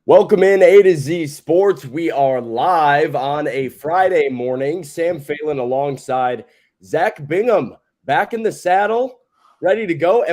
Welcome in A to Z Sports. We are live on a Friday morning. Sam Phelan alongside Zach Bingham back in the saddle, ready to go.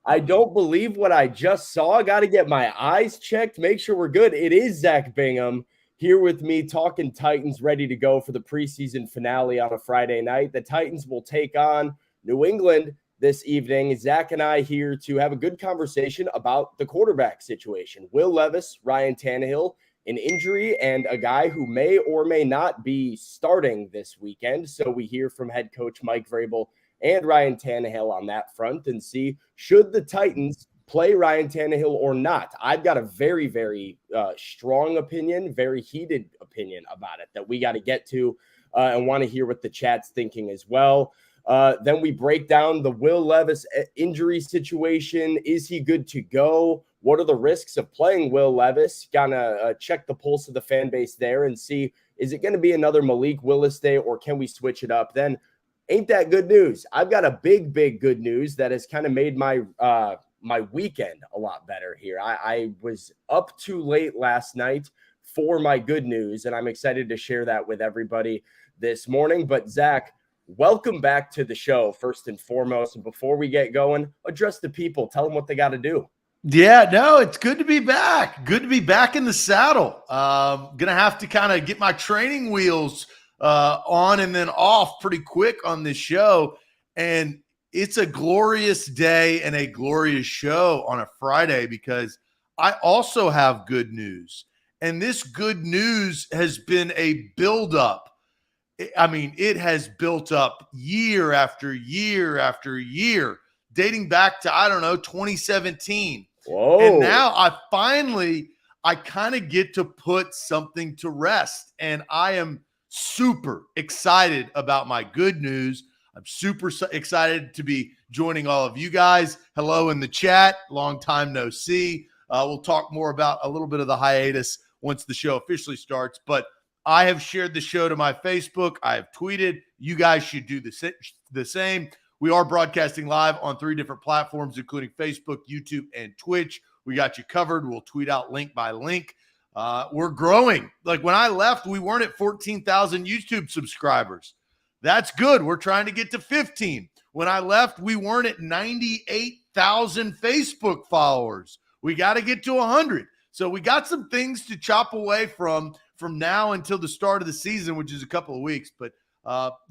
I don't believe what I just saw. Got to get my eyes checked, make sure we're good. It is Zach Bingham here with me talking Titans, ready to go for the preseason finale on a Friday night. The Titans will take on New England this evening. Zach and I here to have a good conversation about the quarterback situation. Will Levis, Ryan Tannehill, an injury, and a guy who may or may not be starting this weekend. So we hear from head coach Mike Vrabel and Ryan Tannehill on that front and see should the Titans play Ryan Tannehill or not. I've got a very, very strong opinion, very heated opinion about it that we got to get to and want to hear what the chat's thinking as well. Then we break down the Will Levis injury situation. Is he good to go? What are the risks of playing Will Levis? Gonna check the pulse of the fan base there and see, is it going to be another Malik Willis day or can we switch it up? Then ain't that good news? I've got a big good news that has kind of made my my weekend a lot better here. I was up too late last night for my good news, and I'm excited to share that with everybody this morning. But Zach, welcome back to the show, first and foremost. And before we get going, address the people. Tell them what they got to do. Yeah, no, it's good to be back. Good to be back in the saddle. Gonna have to kind of get my training wheels on and then off pretty quick on this show. And it's a glorious day and a glorious show on a Friday because I also have good news. And this good news has been a buildup. I mean, it has built up year after year after year, dating back to, 2017. Whoa. And now I kind of get to put something to rest. And I am super excited about my good news. I'm super excited to be joining all of you guys. Hello in the chat. Long time no see. We'll talk more about a little bit of the hiatus once the show officially starts. But I have shared the show to my Facebook. I have tweeted. You guys should do the same. We are broadcasting live on 3 different platforms, including Facebook, YouTube, and Twitch. We got you covered. We'll tweet out link by link. We're growing. Like when I left, we weren't at 14,000 YouTube subscribers. That's good. We're trying to get to 15. When I left, we weren't at 98,000 Facebook followers. We got to get to 100. So we got some things to chop away from now until the start of the season, which is a couple of weeks. But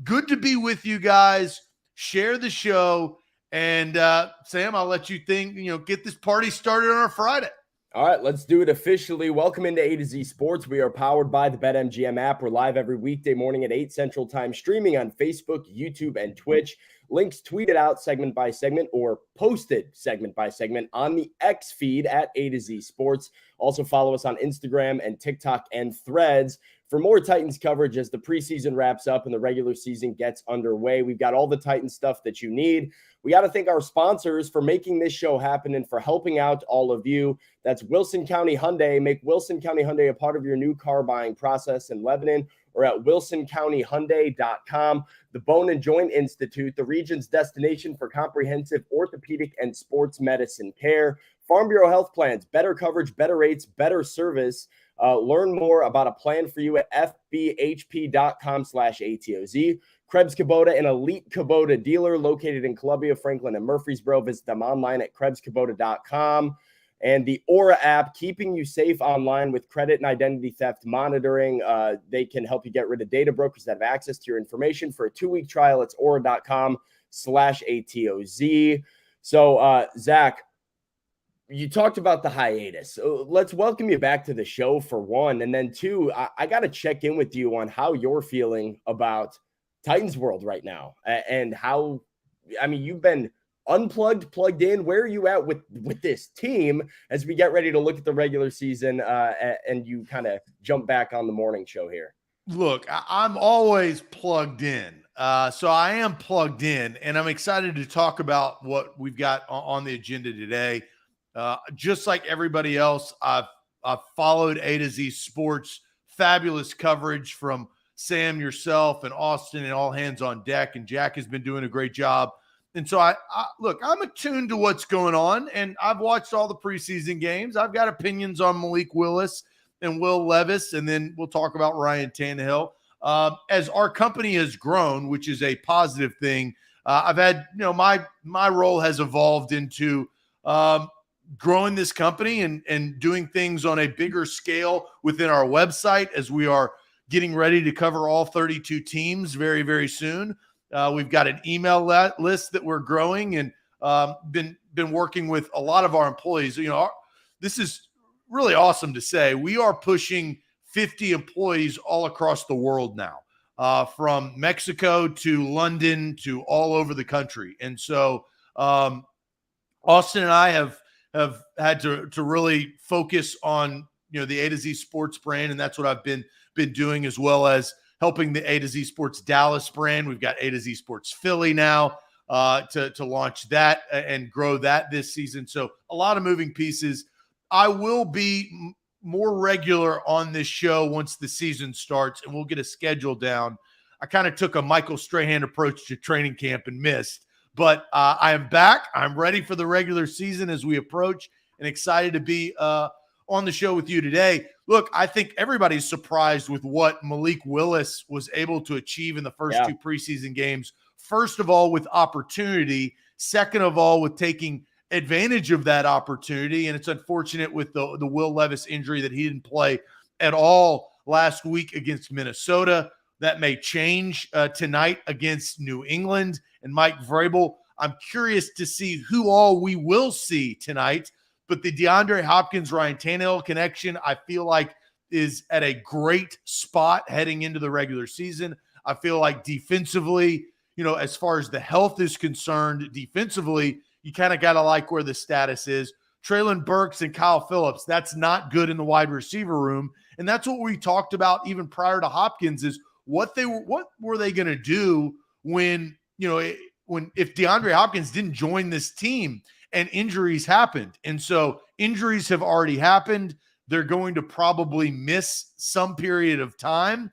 good to be with you guys. Share the show. And Sam, I'll let you get this party started on a Friday. All right, let's do it officially. Welcome into A to Z Sports. We are powered by the BetMGM app. We're live every weekday morning at 8 Central Time, streaming on Facebook, YouTube, and Twitch. Links tweeted out segment by segment or posted segment by segment on the X feed at A to Z Sports. Also follow us on Instagram and TikTok and Threads for more Titans coverage as the preseason wraps up and the regular season gets underway. We've got all the Titans stuff that you need. We got to thank our sponsors for making this show happen and for helping out all of you. That's Wilson County Hyundai. Make Wilson County Hyundai a part of your new car buying process in Lebanon or at wilsoncountyhyundai.com. The Bone and Joint Institute, the region's destination for comprehensive orthopedic and sports medicine care. Farm Bureau Health Plans, better coverage, better rates, better service. Learn more about a plan for you at fbhp.com/ATOZ. Krebs Kubota, an elite Kubota dealer located in Columbia, Franklin, and Murfreesboro. Visit them online at krebskubota.com. And the Aura app, keeping you safe online with credit and identity theft monitoring. They can help you get rid of data brokers that have access to your information. For a 2-week trial, it's aura.com/ATOZ. So, Zach, you talked about the hiatus. So let's welcome you back to the show for one. And then two, I got to check in with you on how you're feeling about Titans world right now and how, you've been unplugged, plugged in. Where are you at with this team as we get ready to look at the regular season and you kind of jump back on the morning show here? Look, I'm always plugged in. So I am plugged in, and I'm excited to talk about what we've got on the agenda today. Just like everybody else, I've followed A to Z Sports, fabulous coverage from Sam, yourself, and Austin, and all hands on deck. And Jack has been doing a great job And so I look, I'm attuned to what's going on, and I've watched all the preseason games. I've got opinions on Malik Willis and Will Levis, and then we'll talk about Ryan Tannehill. As our company has grown, which is a positive thing, I've had, my role has evolved into growing this company and doing things on a bigger scale within our website as we are getting ready to cover all 32 teams very, very soon. We've got an email list that we're growing, and been working with a lot of our employees. This is really awesome to say. We are pushing 50 employees all across the world now, from Mexico to London to all over the country. And so Austin and I have had to really focus on the A to Z Sports brand, and that's what I've been doing, as well as helping the A to Z Sports Dallas brand. We've got A to Z Sports Philly now to launch that and grow that this season. So a lot of moving pieces. I will be more regular on this show once the season starts, and we'll get a schedule down. I kind of took a Michael Strahan approach to training camp and missed, but I am back. I'm ready for the regular season as we approach, and excited to be on the show with you today. Look, I think everybody's surprised with what Malik Willis was able to achieve in the first two preseason games. First of all, with opportunity. Second of all, with taking advantage of that opportunity. And it's unfortunate with the Will Levis injury that he didn't play at all last week against Minnesota. That may change tonight against New England and Mike Vrabel. I'm curious to see who all we will see tonight. But the DeAndre Hopkins, Ryan Tannehill connection, I feel like, is at a great spot heading into the regular season. I feel like defensively, as far as the health is concerned, defensively, you kind of got to like where the status is. Treylon Burks and Kyle Phillips, that's not good in the wide receiver room. And that's what we talked about even prior to Hopkins, is what were they going to do if DeAndre Hopkins didn't join this team and injuries happened. And so injuries have already happened. They're going to probably miss some period of time.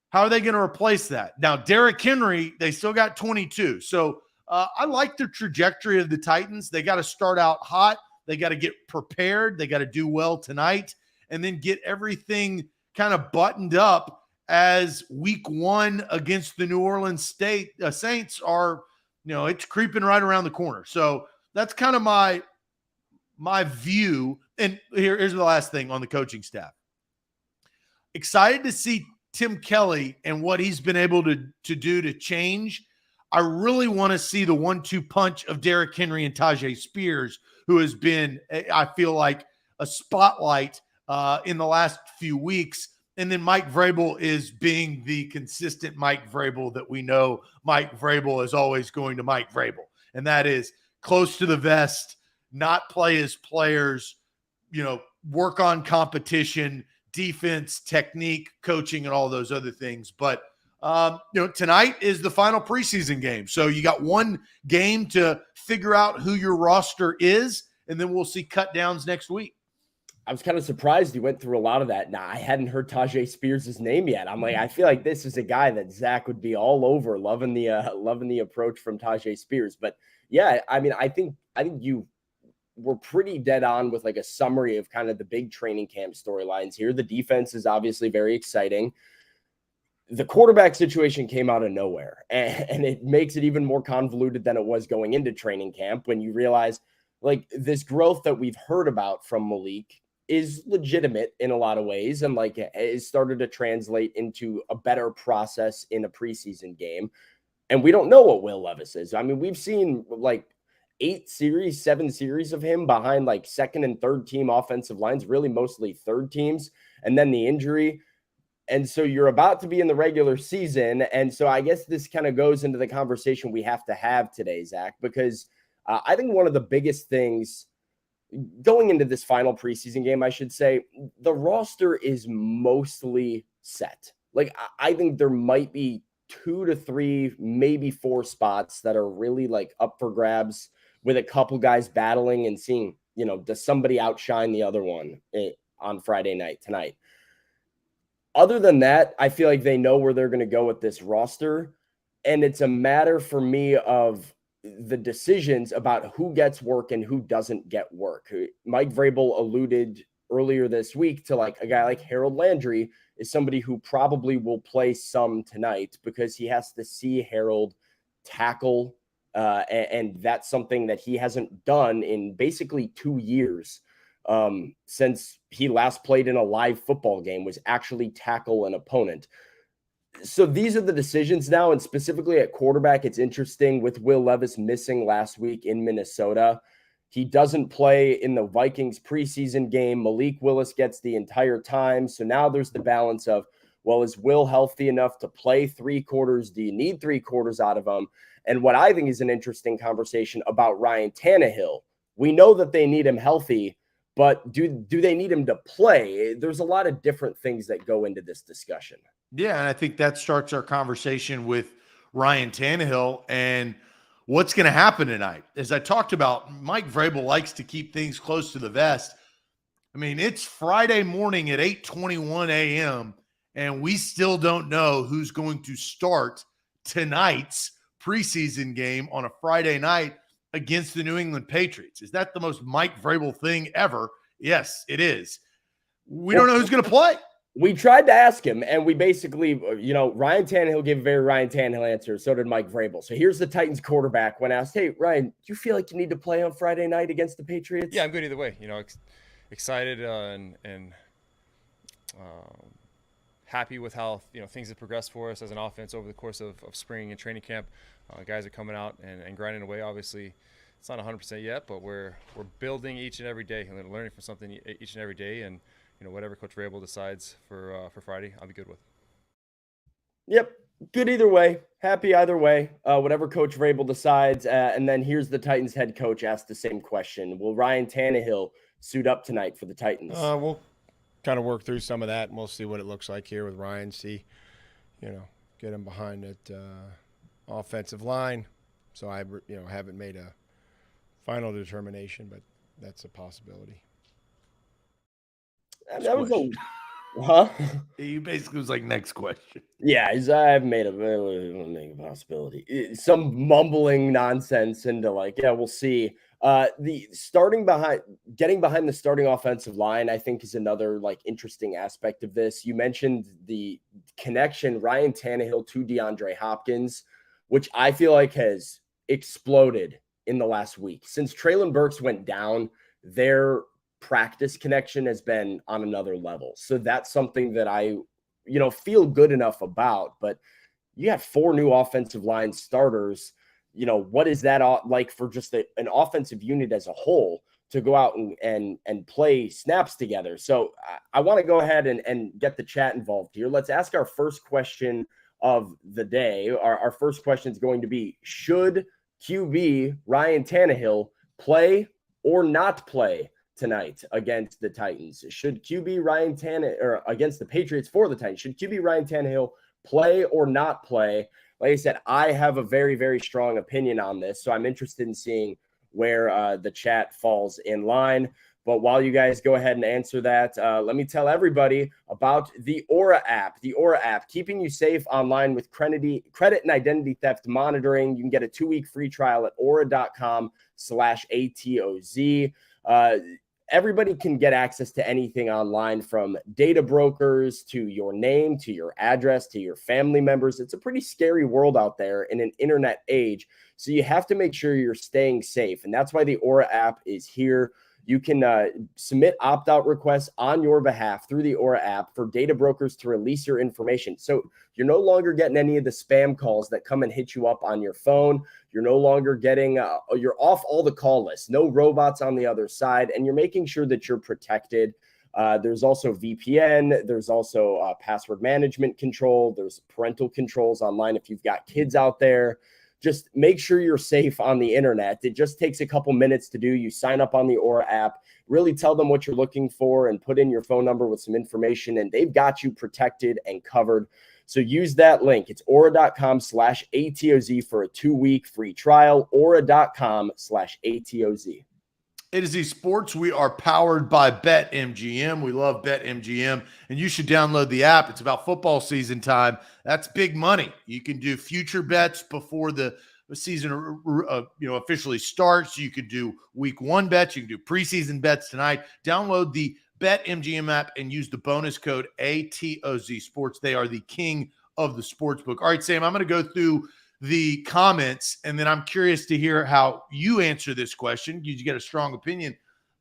How are they going to replace that? Now, Derrick Henry, they still got 22. So I like the trajectory of the Titans. They got to start out hot. They got to get prepared. They got to do well tonight, and then get everything kind of buttoned up as week one against the New Orleans Saints are, it's creeping right around the corner. So that's kind of my view. And here's the last thing on the coaching staff. Excited to see Tim Kelly and what he's been able to do to change. I really want to see the 1-2 punch of Derrick Henry and Tajay Spears, who has been, I feel like, a spotlight in the last few weeks. And then Mike Vrabel is being the consistent Mike Vrabel that we know Mike Vrabel is always going to Mike Vrabel. And that is close to the vest, not play his players, work on competition, defense, technique, coaching, and all those other things. But, tonight is the final preseason game. So you got one game to figure out who your roster is, and then we'll see cut downs next week. I was kind of surprised you went through a lot of that. Nah, I hadn't heard Tajay Spears' name yet. I'm like, I feel like this is a guy that Zach would be all over, loving the approach from Tajay Spears. But yeah, I mean, I think you were pretty dead on with like a summary of kind of the big training camp storylines here. The defense is obviously very exciting. The quarterback situation came out of nowhere, and it makes it even more convoluted than it was going into training camp, when you realize like this growth that we've heard about from Malik is legitimate in a lot of ways, and like it started to translate into a better process in a preseason game. And we don't know what Will Levis is. I mean, we've seen like 7 series of him behind like second and third team offensive lines, really mostly third teams, and then the injury. And so you're about to be in the regular season. And so I guess this kind of goes into the conversation we have to have today, Zach, because I think one of the biggest things going into this final preseason game, I should say, the roster is mostly set. Like, I think there might be 2 to 3, maybe 4 spots that are really like up for grabs, with a couple guys battling and seeing, does somebody outshine the other one on Friday night tonight. Other than that, I feel like they know where they're going to go with this roster. And it's a matter for me of the decisions about who gets work and who doesn't get work. Mike Vrabel alluded earlier this week to like a guy like Harold Landry is somebody who probably will play some tonight because he has to see Harold tackle. And that's something that he hasn't done in basically 2 years since he last played in a live football game, was actually tackle an opponent. So these are the decisions now, and specifically at quarterback, it's interesting with Will Levis missing last week in Minnesota. He doesn't play in the Vikings preseason game. Malik Willis gets the entire time. So now there's the balance of, well, is Will healthy enough to play 3 quarters? Do you need 3 quarters out of him? And what I think is an interesting conversation about Ryan Tannehill. We know that they need him healthy, but do they need him to play? There's a lot of different things that go into this discussion. Yeah, and I think that starts our conversation with Ryan Tannehill and what's going to happen tonight. As I talked about, Mike Vrabel likes to keep things close to the vest. I mean, it's Friday morning at 8:21 a.m., and we still don't know who's going to start tonight's preseason game on a Friday night against the New England Patriots. Is that the most Mike Vrabel thing ever? Yes, it is. We don't know who's going to play. We tried to ask him, and we basically, Ryan Tannehill gave a very Ryan Tannehill answer. So did Mike Vrabel. So here's the Titans quarterback when asked, hey, Ryan, do you feel like you need to play on Friday night against the Patriots? Yeah, I'm good either way. Excited and happy with how things have progressed for us as an offense over the course of spring and training camp. Guys are coming out and grinding away. Obviously, it's not 100% yet, but we're building each and every day and learning from something each and every day. And whatever Coach Vrabel decides for Friday, I'll be good with. Yep, good either way. Happy either way. Whatever Coach Vrabel decides. And then here's the Titans head coach asked the same question: will Ryan Tannehill suit up tonight for the Titans? We'll kind of work through some of that, and we'll see what it looks like here with Ryan. See, get him behind that offensive line. So I, haven't made a final determination, but that's a possibility. That was huh? He basically was like, next question. Yeah, I've made a possibility. Some mumbling nonsense into like, yeah, we'll see. Getting behind the starting offensive line, I think, is another like interesting aspect of this. You mentioned the connection Ryan Tannehill to DeAndre Hopkins, which I feel like has exploded in the last week. Since Treylon Burks went down, their practice connection has been on another level. So that's something that I, feel good enough about. But you have 4 new offensive line starters. What is that like for just an offensive unit as a whole to go out and play snaps together? So I want to go ahead and get the chat involved here. Let's ask our first question of the day. Our first question is going to be, should QB Ryan Tannehill play or not play tonight against the Titans? Should QB Ryan Tannehill, or against the Patriots for the Titans, should QB Ryan Tannehill play or not play? Like I said, I have a very, very strong opinion on this, so I'm interested in seeing where the chat falls in line. But while you guys go ahead and answer that, let me tell everybody about the Aura app. The Aura app, keeping you safe online with credit and identity theft monitoring. You can get a 2-week free trial at aura.com/ATOZ. Everybody can get access to anything online, from data brokers to your name, to your address, to your family members. It's a pretty scary world out there in an internet age. So you have to make sure you're staying safe. And that's why the Aura app is here. You can submit opt-out requests on your behalf through the Aura app for data brokers to release your information. So you're no longer getting any of the spam calls that come and hit you up on your phone. You're no longer getting, you're off all the call lists, no robots on the other side, and you're making sure that you're protected. There's also VPN. There's also password management control. There's parental controls online if you've got kids out there. Just make sure you're safe on the internet. It just takes a couple minutes to do. You sign up on the Aura app, really tell them what you're looking for, and put in your phone number with some information, and they've got you protected and covered. So use that link. It's aura.com/ATOZ for a 2-week free trial, aura.com/ATOZ. A to Z Sports, we are powered by BetMGM. We love BetMGM, and you should download the app. It's about football season time. That's big money. You can do future bets before the the season officially starts. You could do week 1 bets. You can do preseason bets tonight. Download the BetMGM app and use the bonus code ATOZ Sports. They are the king of the sports book. All right, Sam, I'm going to go through the comments, and then I'm curious to hear how you answer this question. You get a strong opinion.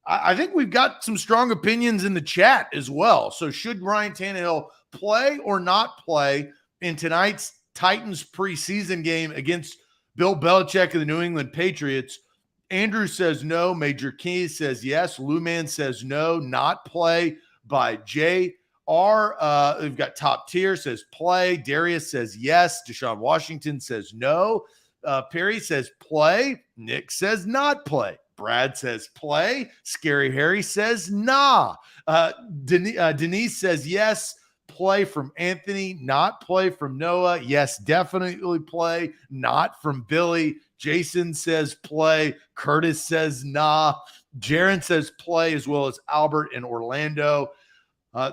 I think we've got some strong opinions in the chat as well. So should Ryan Tannehill play or not play in tonight's Titans preseason game against Bill Belichick and the New England Patriots? Andrew says no. Major Keys says yes. Lou Man says no, not play by Jay. We've got Top Tier says play. Darius says yes. Deshaun Washington says no. Perry says play. Nick says not play. Brad says play. Scary Harry says nah. Denise says yes. Play from Anthony, not play from Noah. Yes, definitely play, not from Billy. Jason says play. Curtis says nah. Jaron says play, as well as Albert and Orlando.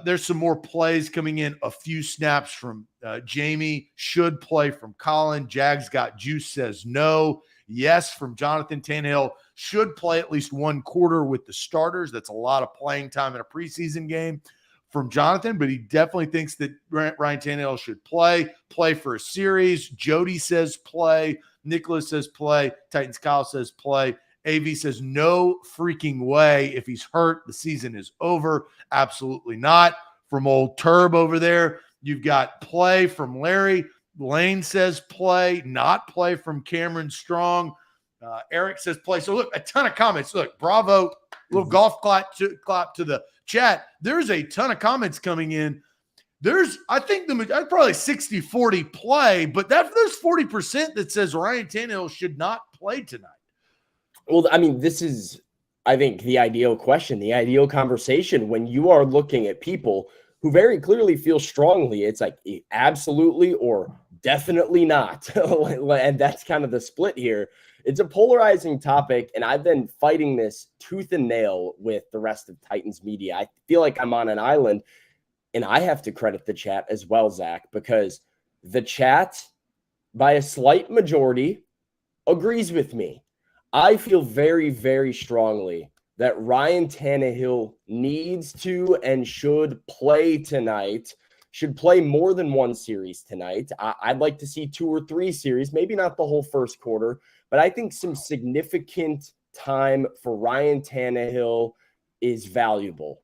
There's some more plays coming in. A few snaps from Jamie. Should play from Colin. Jags got juice says no. Yes from Jonathan. Tannehill should play at least 1 quarter with the starters. That's a lot of playing time in a preseason game from Jonathan, but he definitely thinks that Ryan Tannehill should play for a series. Jody says play. Nicholas says play. Titans Kyle says play. AV says no freaking way. If he's hurt, the season is over. Absolutely not. From old Turb over there, you've got play from Larry. Lane says play, not play from Cameron Strong. Eric says play. So look, a ton of comments. Look, bravo. Little golf clap to the chat. There's a ton of comments coming in. I think probably 60-40 play, but there's 40% that says Ryan Tannehill should not play tonight. Well, I mean, this is, I think, the ideal question, the ideal conversation when you are looking at people who very clearly feel strongly. It's like absolutely or definitely not. And that's kind of the split here. It's a polarizing topic, and I've been fighting this tooth and nail with the rest of Titans media. I feel like I'm on an island, and I have to credit the chat as well, Zach, because the chat, by a slight majority, agrees with me. I feel very, very strongly that Ryan Tannehill needs to and should play tonight, should play more than 1 series tonight. I'd like to see 2 or 3 series, maybe not the whole first quarter, but I think some significant time for Ryan Tannehill is valuable.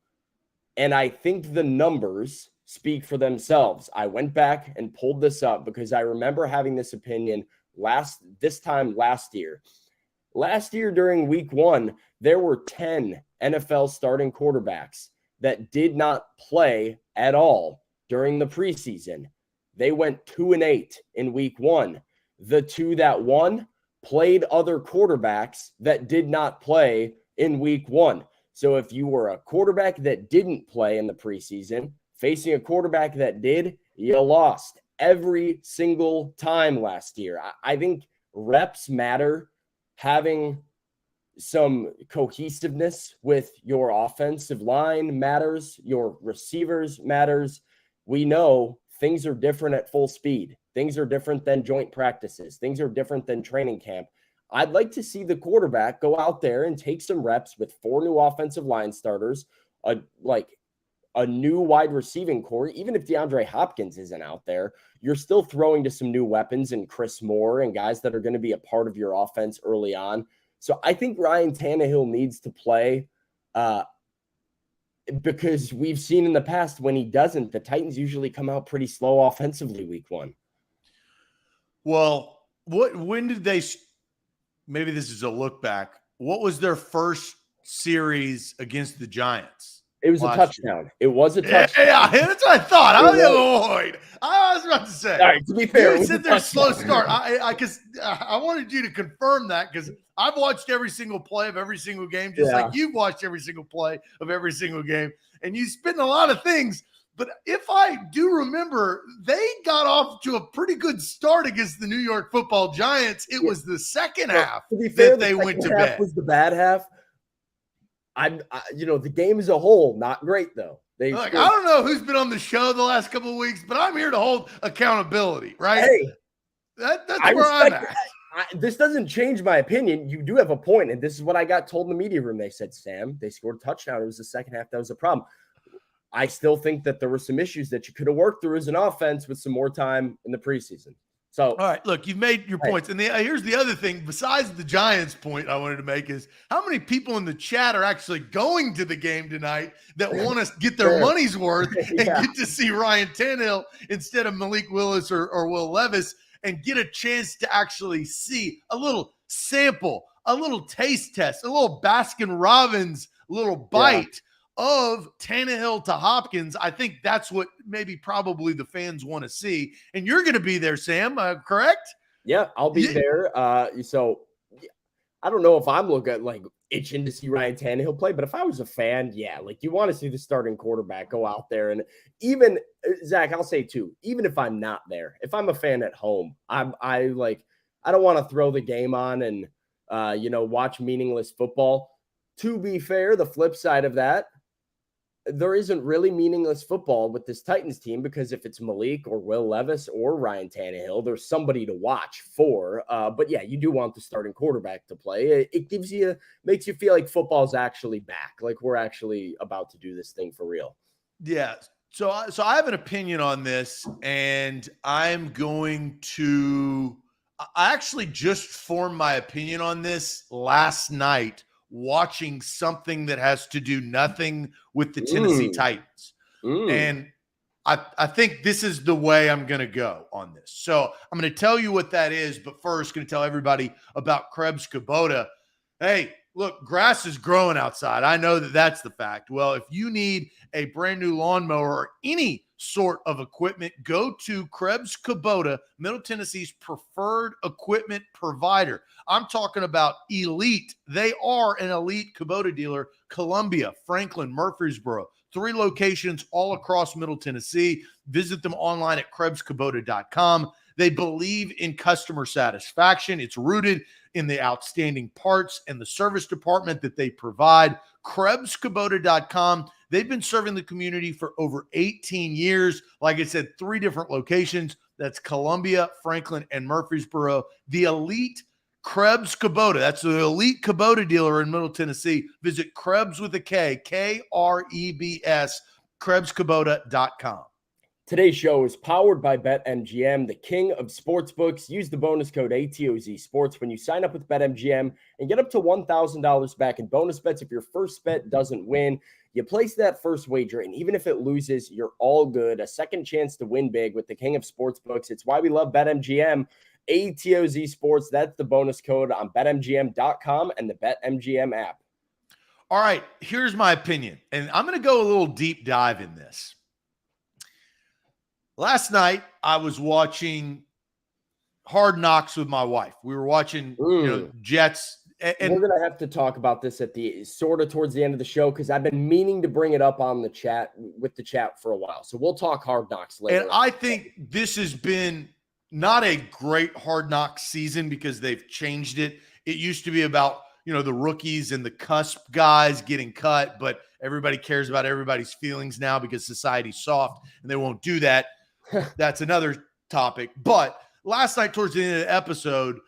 And I think the numbers speak for themselves. I went back and pulled this up because I remember having this opinion this time last year. Last year during week 1, there were 10 NFL starting quarterbacks that did not play at all during the preseason. They went 2-8 in week 1. The 2 that won played other quarterbacks that did not play in week 1. So if you were a quarterback that didn't play in the preseason, facing a quarterback that did, you lost every single time last year. I think reps matter. Having some cohesiveness with your offensive line matters. Your receivers matters. We know things are different at full speed. Things are different than joint practices. Things are different than training camp. I'd like to see the quarterback go out there and take some reps with 4 new offensive line starters, a new wide receiving core. Even if DeAndre Hopkins isn't out there, you're still throwing to some new weapons and Chris Moore and guys that are going to be a part of your offense early on. So I think Ryan Tannehill needs to play because we've seen in the past when he doesn't, the Titans usually come out pretty slow offensively week 1. Well, when did they – maybe this is a look back. What was their first series against the Giants? It was a touchdown. It was a touchdown. Yeah, that's what I thought. I was about to say. All right, to be fair, you said there's slow start. I wanted you to confirm that because I've watched every single play of every single game, just like you've watched every single play of every single game, and you spin a lot of things. But if I do remember, they got off to a pretty good start against the New York Football Giants. It was the second half to be fair, that they went to bed. Was the bad half. The game as a whole, not great though. I don't know who's been on the show the last couple of weeks, but I'm here to hold accountability, right? Hey, that's where I'm at. This doesn't change my opinion. You do have a point, and this is what I got told in the media room. They said, Sam, they scored a touchdown. It was the second half. That was a problem. I still think that there were some issues that you could have worked through as an offense with some more time in the preseason. So, all right, look, you've made your points. And here's the other thing, besides the Giants point I wanted to make is how many people in the chat are actually going to the game tonight that want to get their money's worth and get to see Ryan Tannehill instead of Malik Willis or Will Levis and get a chance to actually see a little sample, a little taste test, a little Baskin-Robbins little bite of Tannehill to Hopkins. I think that's what maybe probably the fans want to see. And you're going to be there, Sam, correct? Yeah, I'll be there. So I don't know if I'm itching to see Ryan Tannehill play, but if I was a fan, you want to see the starting quarterback go out there. And even Zach, I'll say too, even if I'm not there, if I'm a fan at home, I don't want to throw the game on and watch meaningless football. To be fair, the flip side of that, there isn't really meaningless football with this Titans team because if it's Malik or Will Levis or Ryan Tannehill, there's somebody to watch for. But yeah, you do want the starting quarterback to play. It makes you feel like football's actually back, like we're actually about to do this thing for real. Yeah. So I have an opinion on this, and I actually just formed my opinion on this last night, watching something that has to do nothing with the Tennessee Titans. And I think this is the way I'm going to go on this. So I'm going to tell you what that is, but first going to tell everybody about Krebs Kubota. Hey, look, grass is growing outside. I know that that's the fact. Well, if you need a brand new lawnmower or any sort of equipment, go to Krebs Kubota, Middle Tennessee's preferred equipment provider. I'm talking about elite. They are an elite Kubota dealer. Columbia, Franklin, Murfreesboro, 3 locations all across Middle Tennessee. Visit them online at KrebsKubota.com. They believe in customer satisfaction. It's rooted in the outstanding parts and the service department that they provide. KrebsKubota.com. They've been serving the community for over 18 years. Like I said, 3 different locations. That's Columbia, Franklin, and Murfreesboro. The elite Krebs Kubota. That's the elite Kubota dealer in Middle Tennessee. Visit Krebs with a K, Krebs, KrebsKubota.com. Today's show is powered by BetMGM, the king of sportsbooks. Use the bonus code ATOZ Sports when you sign up with BetMGM and get up to $1,000 back in bonus bets if your first bet doesn't win. You place that first wager, and even if it loses, you're all good. A second chance to win big with the king of sportsbooks. It's why we love BetMGM. ATOZ Sports, that's the bonus code on BetMGM.com and the BetMGM app. All right, here's my opinion, and I'm going to go a little deep dive in this. Last night, I was watching Hard Knocks with my wife. We were watching Jets. And we're going to have to talk about this at the sort of towards the end of the show because I've been meaning to bring it up on the chat with the chat for a while. So we'll talk Hard Knocks later. And I think this has been not a great Hard Knocks season because they've changed it. It used to be about, the rookies and the cusp guys getting cut, but everybody cares about everybody's feelings now because society's soft and they won't do that. That's another topic. But last night, towards the end of the episode,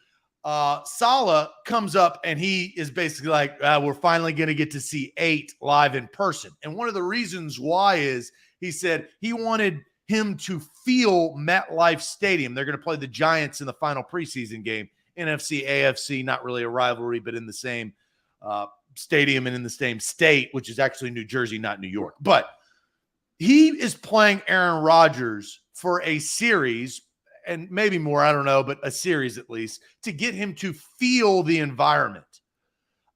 Saleh comes up and he is basically like, we're finally going to get to see 8 live in person. And one of the reasons why is he said he wanted him to feel MetLife Stadium. They're going to play the Giants in the final preseason game. NFC, AFC, not really a rivalry, but in the same stadium and in the same state, which is actually New Jersey, not New York. But he is playing Aaron Rodgers for a series, and maybe more, I don't know, but a series at least, to get him to feel the environment.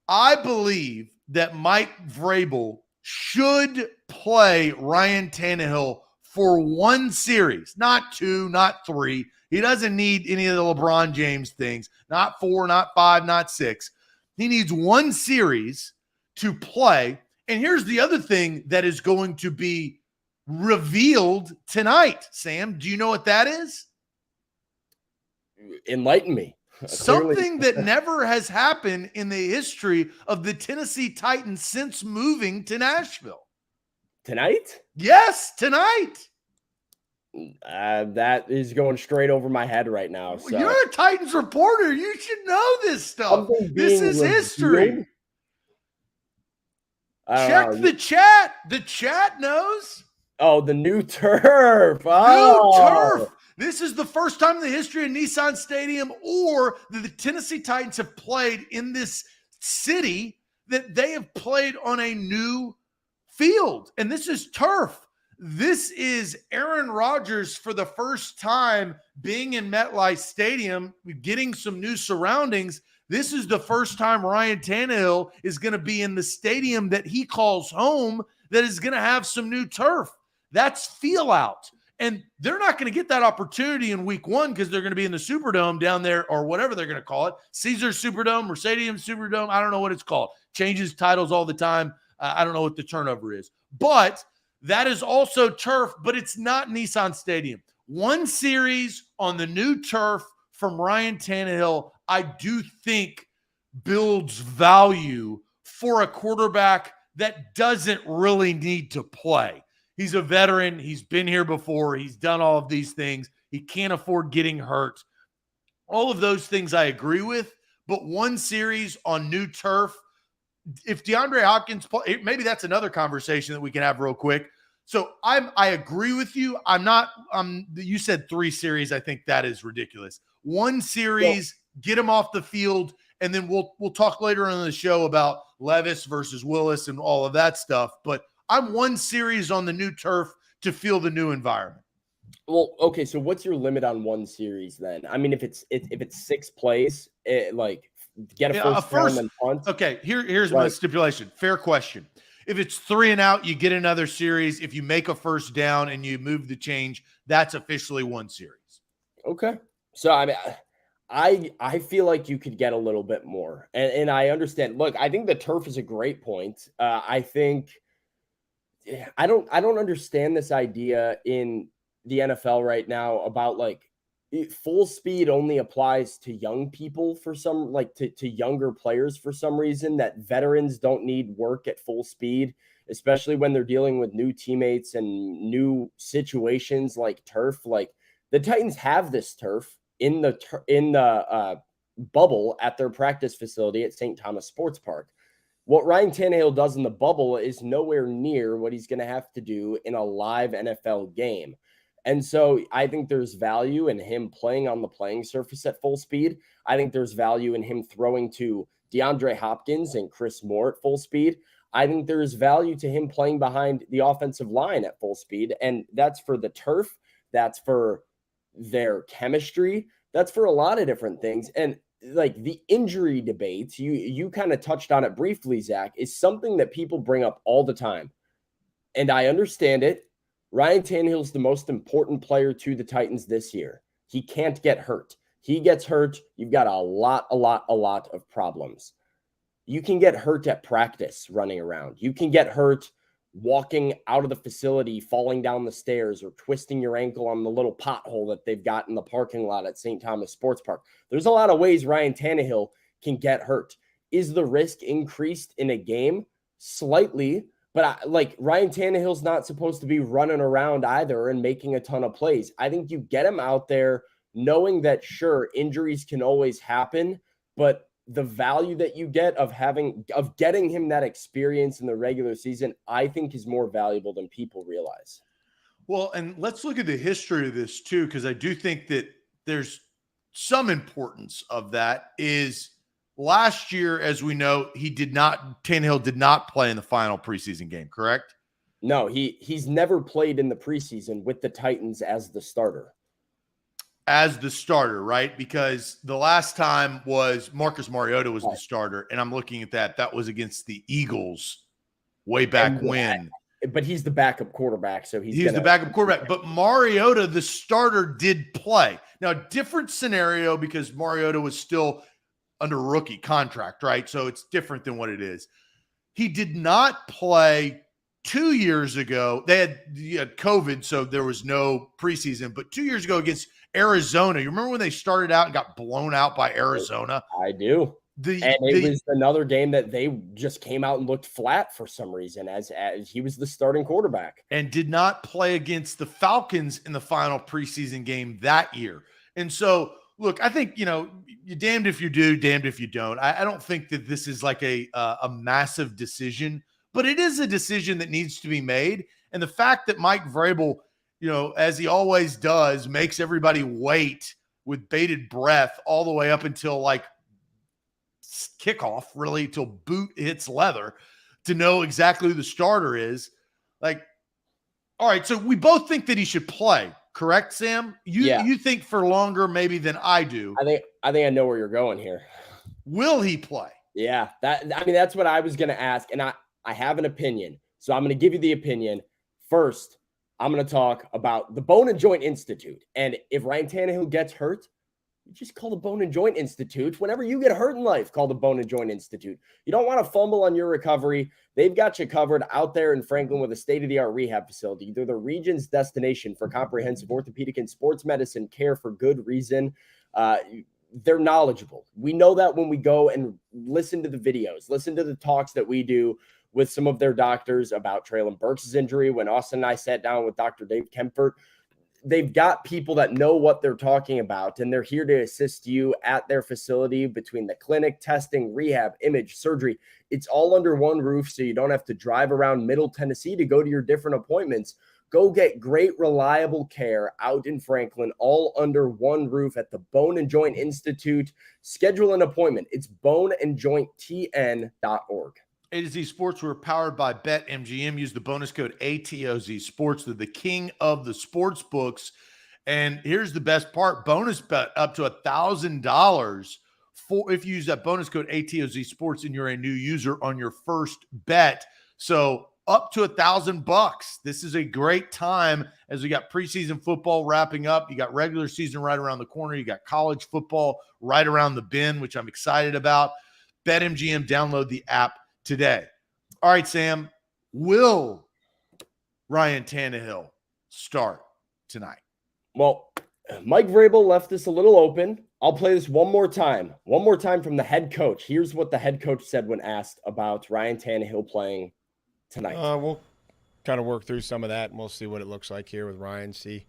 I believe that Mike Vrabel should play Ryan Tannehill for 1 series, not 2, not 3. He doesn't need any of the LeBron James things, not 4, not 5, not 6. He needs 1 series to play. And here's the other thing that is going to be revealed tonight. Sam, do you know what that is? Enlighten me. Something that never has happened in the history of the Tennessee Titans since moving to Nashville. Tonight? Yes, tonight. That is going straight over my head right now. So You're a Titans reporter. You should know this stuff. something This being is history. revealed? I Check don't know. the chat. The chat knows. Oh, the new turf. New Oh. turf. This is the first time in the history of Nissan Stadium or that the Tennessee Titans have played in this city that they have played on a new field. And this is turf. This is Aaron Rodgers for the first time being in MetLife Stadium, getting some new surroundings. This is the first time Ryan Tannehill is going to be in the stadium that he calls home that is going to have some new turf. That's feel out. And they're not going to get that opportunity in week one because they're going to be in the Superdome down there or whatever they're going to call it. Caesar Superdome, Mercedes Superdome. I don't know what it's called. Changes titles all the time. I don't know what the turnover is. But that is also turf, but it's not Nissan Stadium. One series on the new turf from Ryan Tannehill, I do think builds value for a quarterback that doesn't really need to play. He's a veteran. He's been here before. He's done all of these things. He can't afford getting hurt. All of those things I agree with, but one series on new turf, if DeAndre Hopkins play, maybe that's another conversation that we can have real quick. So I agree with you. You said 3 series. I think that is ridiculous. One series, get him off the field, and then we'll talk later on in the show about Levis versus Willis and all of that stuff. But I'm one series on the new turf to feel the new environment. Well, okay. So what's your limit on one series then? I mean, if it's 6 plays, get a first down and punt. Okay, here's my stipulation. Fair question. If it's 3 and out, you get another series. If you make a first down and you move the change, that's officially one series. Okay. So I mean, I feel like you could get a little bit more, and I understand. Look, I think the turf is a great point. I think I don't understand this idea in the NFL right now about full speed only applies to young people for some, to younger players for some reason, that veterans don't need work at full speed, especially when they're dealing with new teammates and new situations like turf. Like the Titans have this turf in the bubble at their practice facility at St. Thomas Sports Park. What Ryan Tannehill does in the bubble is nowhere near what he's going to have to do in a live NFL game. And so I think there's value in him playing on the playing surface at full speed. I think there's value in him throwing to DeAndre Hopkins and Chris Moore at full speed. I think there's value to him playing behind the offensive line at full speed. And that's for the turf. That's for their chemistry. That's for a lot of different things. And the injury debates, you kind of touched on it briefly, Zach, is something that people bring up all the time. And I understand it. Ryan Tannehill's the most important player to the Titans this year. He can't get hurt. He gets hurt, you've got a lot of problems. You can get hurt at practice running around. You can get hurt walking out of the facility, falling down the stairs, or twisting your ankle on the little pothole that they've got in the parking lot at St. Thomas Sports Park. There's a lot of ways Ryan Tannehill can get hurt. Is the risk increased in a game? Slightly. But Ryan Tannehill's not supposed to be running around either and making a ton of plays. I think you get him out there knowing that, sure, injuries can always happen, but the value that you get of getting him that experience in the regular season, I think is more valuable than people realize. Well, and let's look at the history of this too, because I do think that there's some importance of that. Is last year, as we know, Tannehill did not play in the final preseason game, correct? No, he's never played in the preseason with the Titans as the starter. As the starter, right? Because the last time was Marcus Mariota was the starter, and I'm looking at that. That was against the Eagles way back when. But he's the backup quarterback, so he's the backup quarterback. But Mariota, the starter, did play. Now, different scenario because Mariota was still under rookie contract, right? So it's different than what it is. He did not play 2 years ago. They had COVID, so there was no preseason. But 2 years ago against Arizona, you remember when they started out and got blown out by Arizona? I do. And it was another game that they just came out and looked flat for some reason as he was the starting quarterback. And did not play against the Falcons in the final preseason game that year. And so, look, I think, you're damned if you do, damned if you don't. I don't think that this is like a massive decision, but it is a decision that needs to be made. And the fact that Mike Vrabel, as he always does, makes everybody wait with bated breath all the way up until like kickoff, really, till boot hits leather to know exactly who the starter is. Like, all right, so we both think that he should play, correct, Sam? You think for longer maybe than I do. I think I know where you're going here. Will he play? Yeah, that's what I was going to ask, and I have an opinion, so I'm going to give you the opinion. First, I'm going to talk about the Bone and Joint Institute, and if Ryan Tannehill gets hurt, you just call the Bone and Joint Institute. Whenever you get hurt in life, call the Bone and Joint Institute. You don't want to fumble on your recovery. They've got you covered out there in Franklin with a state-of-the-art rehab facility. They're the region's destination for comprehensive orthopedic and sports medicine care for good reason. They're knowledgeable. We know that when we go and listen to the videos, listen to the talks that we do with some of their doctors about Traylon Burks' injury. When Austin and I sat down with Dr. Dave Kempfert, they've got people that know what they're talking about, and they're here to assist you at their facility between the clinic, testing, rehab, image, surgery. It's all under one roof, so you don't have to drive around Middle Tennessee to go to your different appointments. Go get great, reliable care out in Franklin, all under one roof at the Bone and Joint Institute. Schedule an appointment. It's boneandjointtn.org. A to Z Sports, we're powered by BetMGM. Use the bonus code ATOZ Sports. They're the king of the sports books. And here's the best part: bonus bet up to $1,000 for if you use that bonus code ATOZ Sports and you're a new user on your first bet. So up to $1,000. This is a great time as we got preseason football wrapping up. You got regular season right around the corner. You got college football right around the bend, which I'm excited about. BetMGM, download the app today. All right, Sam, will Ryan Tannehill start tonight? Well, Mike Vrabel left this a little open. I'll play this one more time from the head coach. Here's what the head coach said when asked about Ryan Tannehill playing tonight. We'll kind of work through some of that, and we'll see what it looks like here with Ryan. See,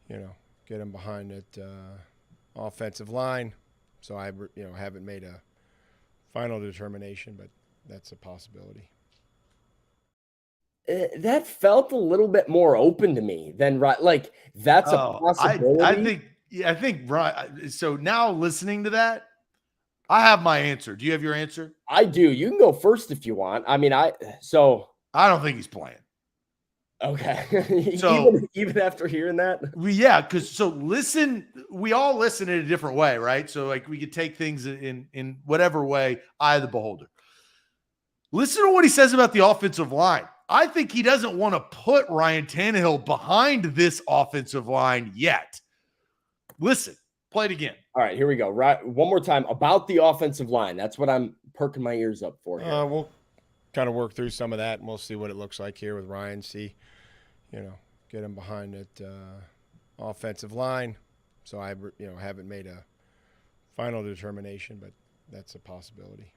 get him behind that offensive line. So I, haven't made a final determination, but that's a possibility. That felt a little bit more open to me than like that's a possibility. I think right. So now listening to that, I have my answer. Do you have your answer? I do. You can go first if you want. I don't think he's playing. Okay. So even after hearing that, listen. We all listen in a different way, right? So like we could take things in whatever way, eye of the beholder. Listen to what he says about the offensive line. I think he doesn't want to put Ryan Tannehill behind this offensive line yet. Listen, play it again. All right, here we go. Right, one more time about the offensive line. That's what I'm perking my ears up for here. We'll kind of work through some of that, and we'll see what it looks like here with Ryan. See, get him behind that offensive line. So I, haven't made a final determination, but that's a possibility.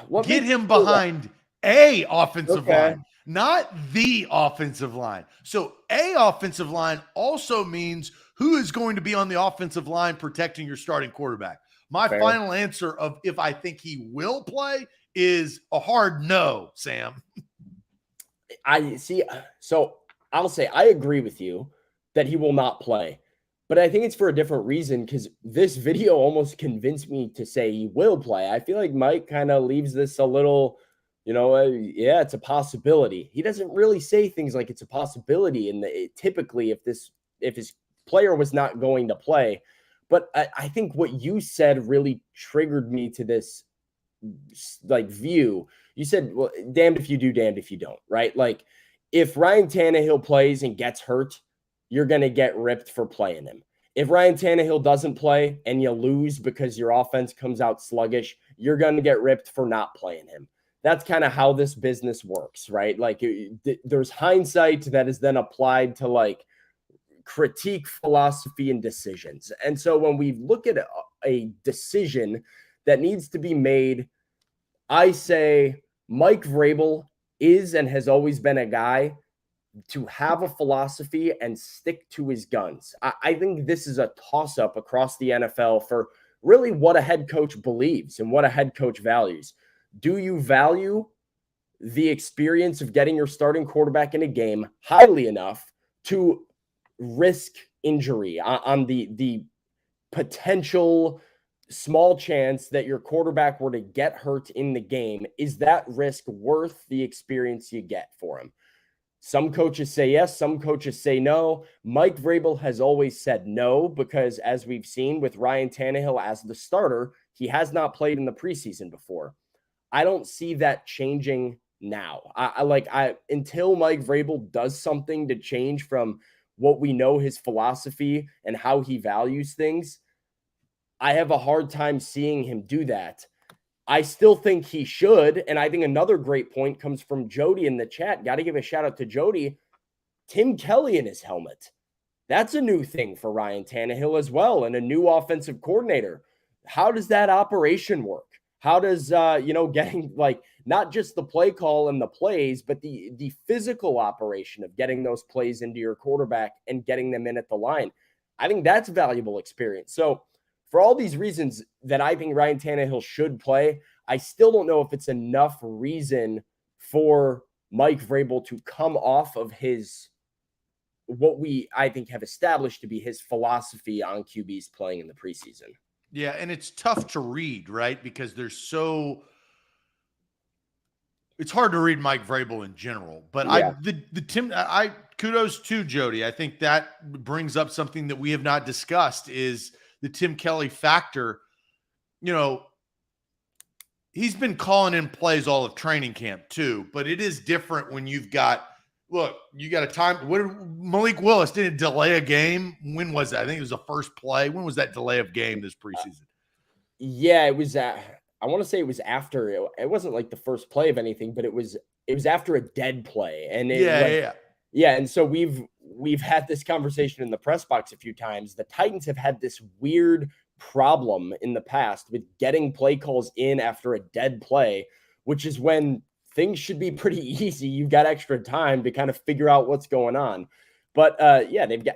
What get him behind a offensive line, not the offensive line. So a offensive line also means who is going to be on the offensive line protecting your starting quarterback. My final answer of if I think he will play is a hard no, Sam. I see. So I'll say I agree with you that he will not play. But I think it's for a different reason, because this video almost convinced me to say he will play. I feel like Mike kind of leaves this a little, it's a possibility. He doesn't really say things like it's a possibility. And typically, if his player was not going to play, but I think what you said really triggered me to this view. You said, well, damned if you do, damned if you don't, right? Like if Ryan Tannehill plays and gets hurt, you're going to get ripped for playing him. If Ryan Tannehill doesn't play and you lose because your offense comes out sluggish, you're going to get ripped for not playing him. That's kind of how this business works, right? Like there's hindsight that is then applied to critique philosophy and decisions. And so when we look at a decision that needs to be made, I say Mike Vrabel is and has always been a guy to have a philosophy and stick to his guns. I think this is a toss-up across the NFL for really what a head coach believes and what a head coach values. Do you value the experience of getting your starting quarterback in a game highly enough to risk injury on the potential small chance that your quarterback were to get hurt in the game? Is that risk worth the experience you get for him? Some coaches say yes, some coaches say no. Mike Vrabel has always said no because, as we've seen with Ryan Tannehill as the starter, he has not played in the preseason before. I don't see that changing now. Until Mike Vrabel does something to change from what we know his philosophy and how he values things, I have a hard time seeing him do that. I still think he should. And I think another great point comes from Jody in the chat. Got to give a shout out to Jody. Tim Kelly in his helmet. That's a new thing for Ryan Tannehill as well, and a new offensive coordinator. How does that operation work? How does, getting not just the play call and the plays, but the physical operation of getting those plays into your quarterback and getting them in at the line? I think that's valuable experience. So for all these reasons that I think Ryan Tannehill should play, I still don't know if it's enough reason for Mike Vrabel to come off of what I think have established to be his philosophy on QBs playing in the preseason. Yeah, and it's tough to read, right? Because it's hard to read Mike Vrabel in general. But yeah. Kudos to Jody. I think that brings up something that we have not discussed is the Tim Kelly factor. He's been calling in plays all of training camp too, but it is different when you got a time. Malik Willis didn't delay a game. When was that? I think it was the first play. When was that delay of game this preseason? Yeah, it was. I want to say it was after. It wasn't like the first play of anything, but it was after a dead play. And yeah. And so we've had this conversation in the press box a few times. The Titans have had this weird problem in the past with getting play calls in after a dead play, which is when things should be pretty easy. You've got extra time to kind of figure out what's going on. But they've got,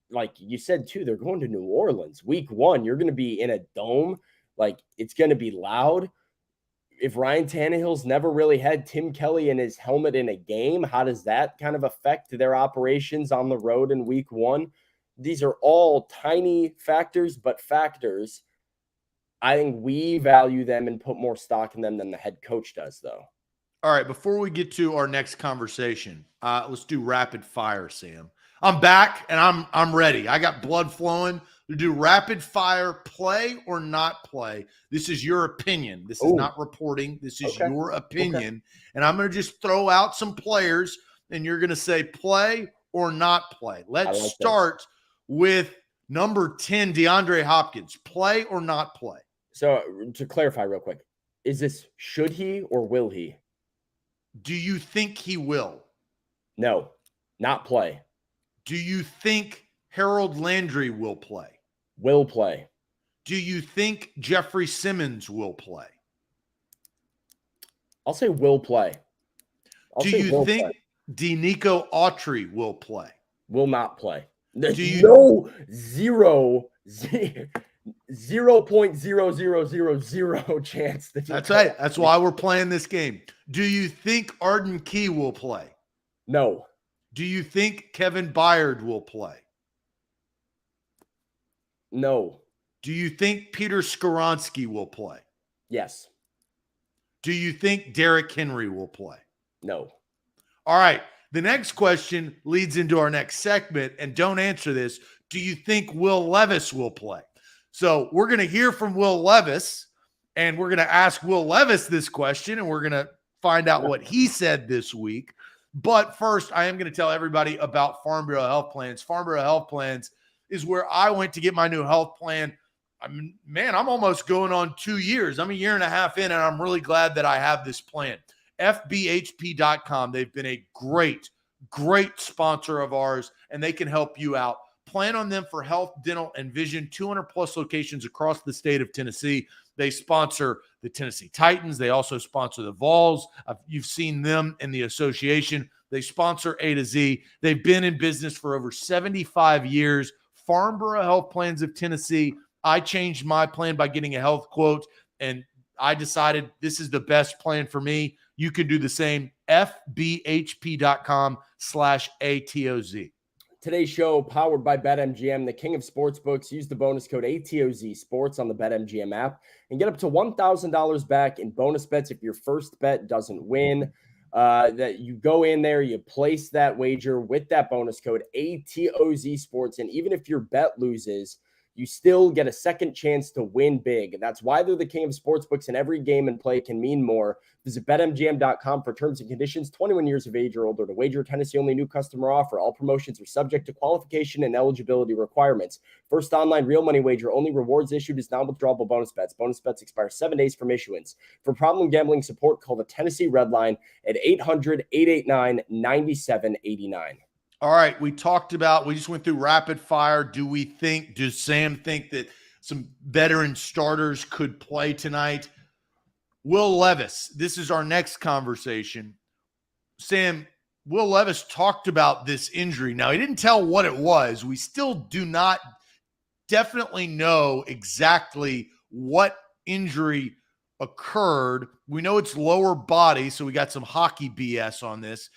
like you said too, they're going to New Orleans week 1. You're going to be in a dome. It's going to be loud. If Ryan Tannehill's never really had Tim Kelly in his helmet in a game, how does that kind of affect their operations on the road in week 1? These are all tiny factors, but factors. I think we value them and put more stock in them than the head coach does, though. All right, before we get to our next conversation, let's do rapid fire, Sam. I'm back and I'm ready. I got blood flowing to do rapid fire, play or not play. This is your opinion. This is not reporting. This is your opinion. Okay. And I'm going to just throw out some players and you're going to say play or not play. Let's start with number 10, DeAndre Hopkins. Play or not play? So to clarify real quick, is this should he or will he? Do you think he will? No, not play. Do you think Harold Landry will play? Will play. Do you think Jeffrey Simmons will play? I'll say will play. Do you think Denico Autry will play? Will not play. There's 0.0000 chance that that's right. That's why we're playing this game. Do you think Arden Key will play? No. Do you think Kevin Byard will play? No. Do you think Peter Skoronski will play? Yes. Do you think Derrick Henry will play? No. All right. The next question leads into our next segment, and don't answer this. Do you think Will Levis will play? So we're going to hear from Will Levis, and we're going to ask Will Levis this question, and we're going to find out what he said this week. But first, I am going to tell everybody about Farm Bureau Health Plans. Farm Bureau Health Plans is where I went to get my new health plan. I'm almost going on 2 years. I'm a year and a half in, and I'm really glad that I have this plan. FBHP.com. They've been a great sponsor of ours, and they can help you out. plan on them for health, dental, and vision. 200 plus locations across the state of Tennessee. They sponsor the Tennessee Titans. They also sponsor the Vols. You've seen them in the association. They sponsor A to Z. They've been in business for over 75 years. Farnborough Health Plans of Tennessee. I changed my plan by getting a health quote, and I decided this is the best plan for me. You can do the same. FBHP.com/ATOZ. Today's show powered by BetMGM, the king of sportsbooks. Use the bonus code ATOZ Sports on the BetMGM app and get up to $1,000 back in bonus bets if your first bet doesn't win. That you go in there, you place that wager with that bonus code ATOZ Sports, and even if your bet loses, you still get a second chance to win big. And that's why they're the king of sportsbooks, and every game and play can mean more. Visit BetMGM.com for terms and conditions. 21 years of age or older to wager. Tennessee only new customer offer. All promotions are subject to qualification and eligibility requirements. First online real money wager. Only rewards issued as non-withdrawable bonus bets. Bonus bets expire 7 days from issuance. For problem gambling support, call the Tennessee Red Line at 800-889-9789. All right, we just went through rapid fire. Does Sam think that some veteran starters could play tonight? Will Levis, this is our next conversation. Sam, Will Levis talked about this injury. Now, he didn't tell what it was. We still do not definitely know exactly what injury occurred. We know it's lower body, so we got some hockey BS on this.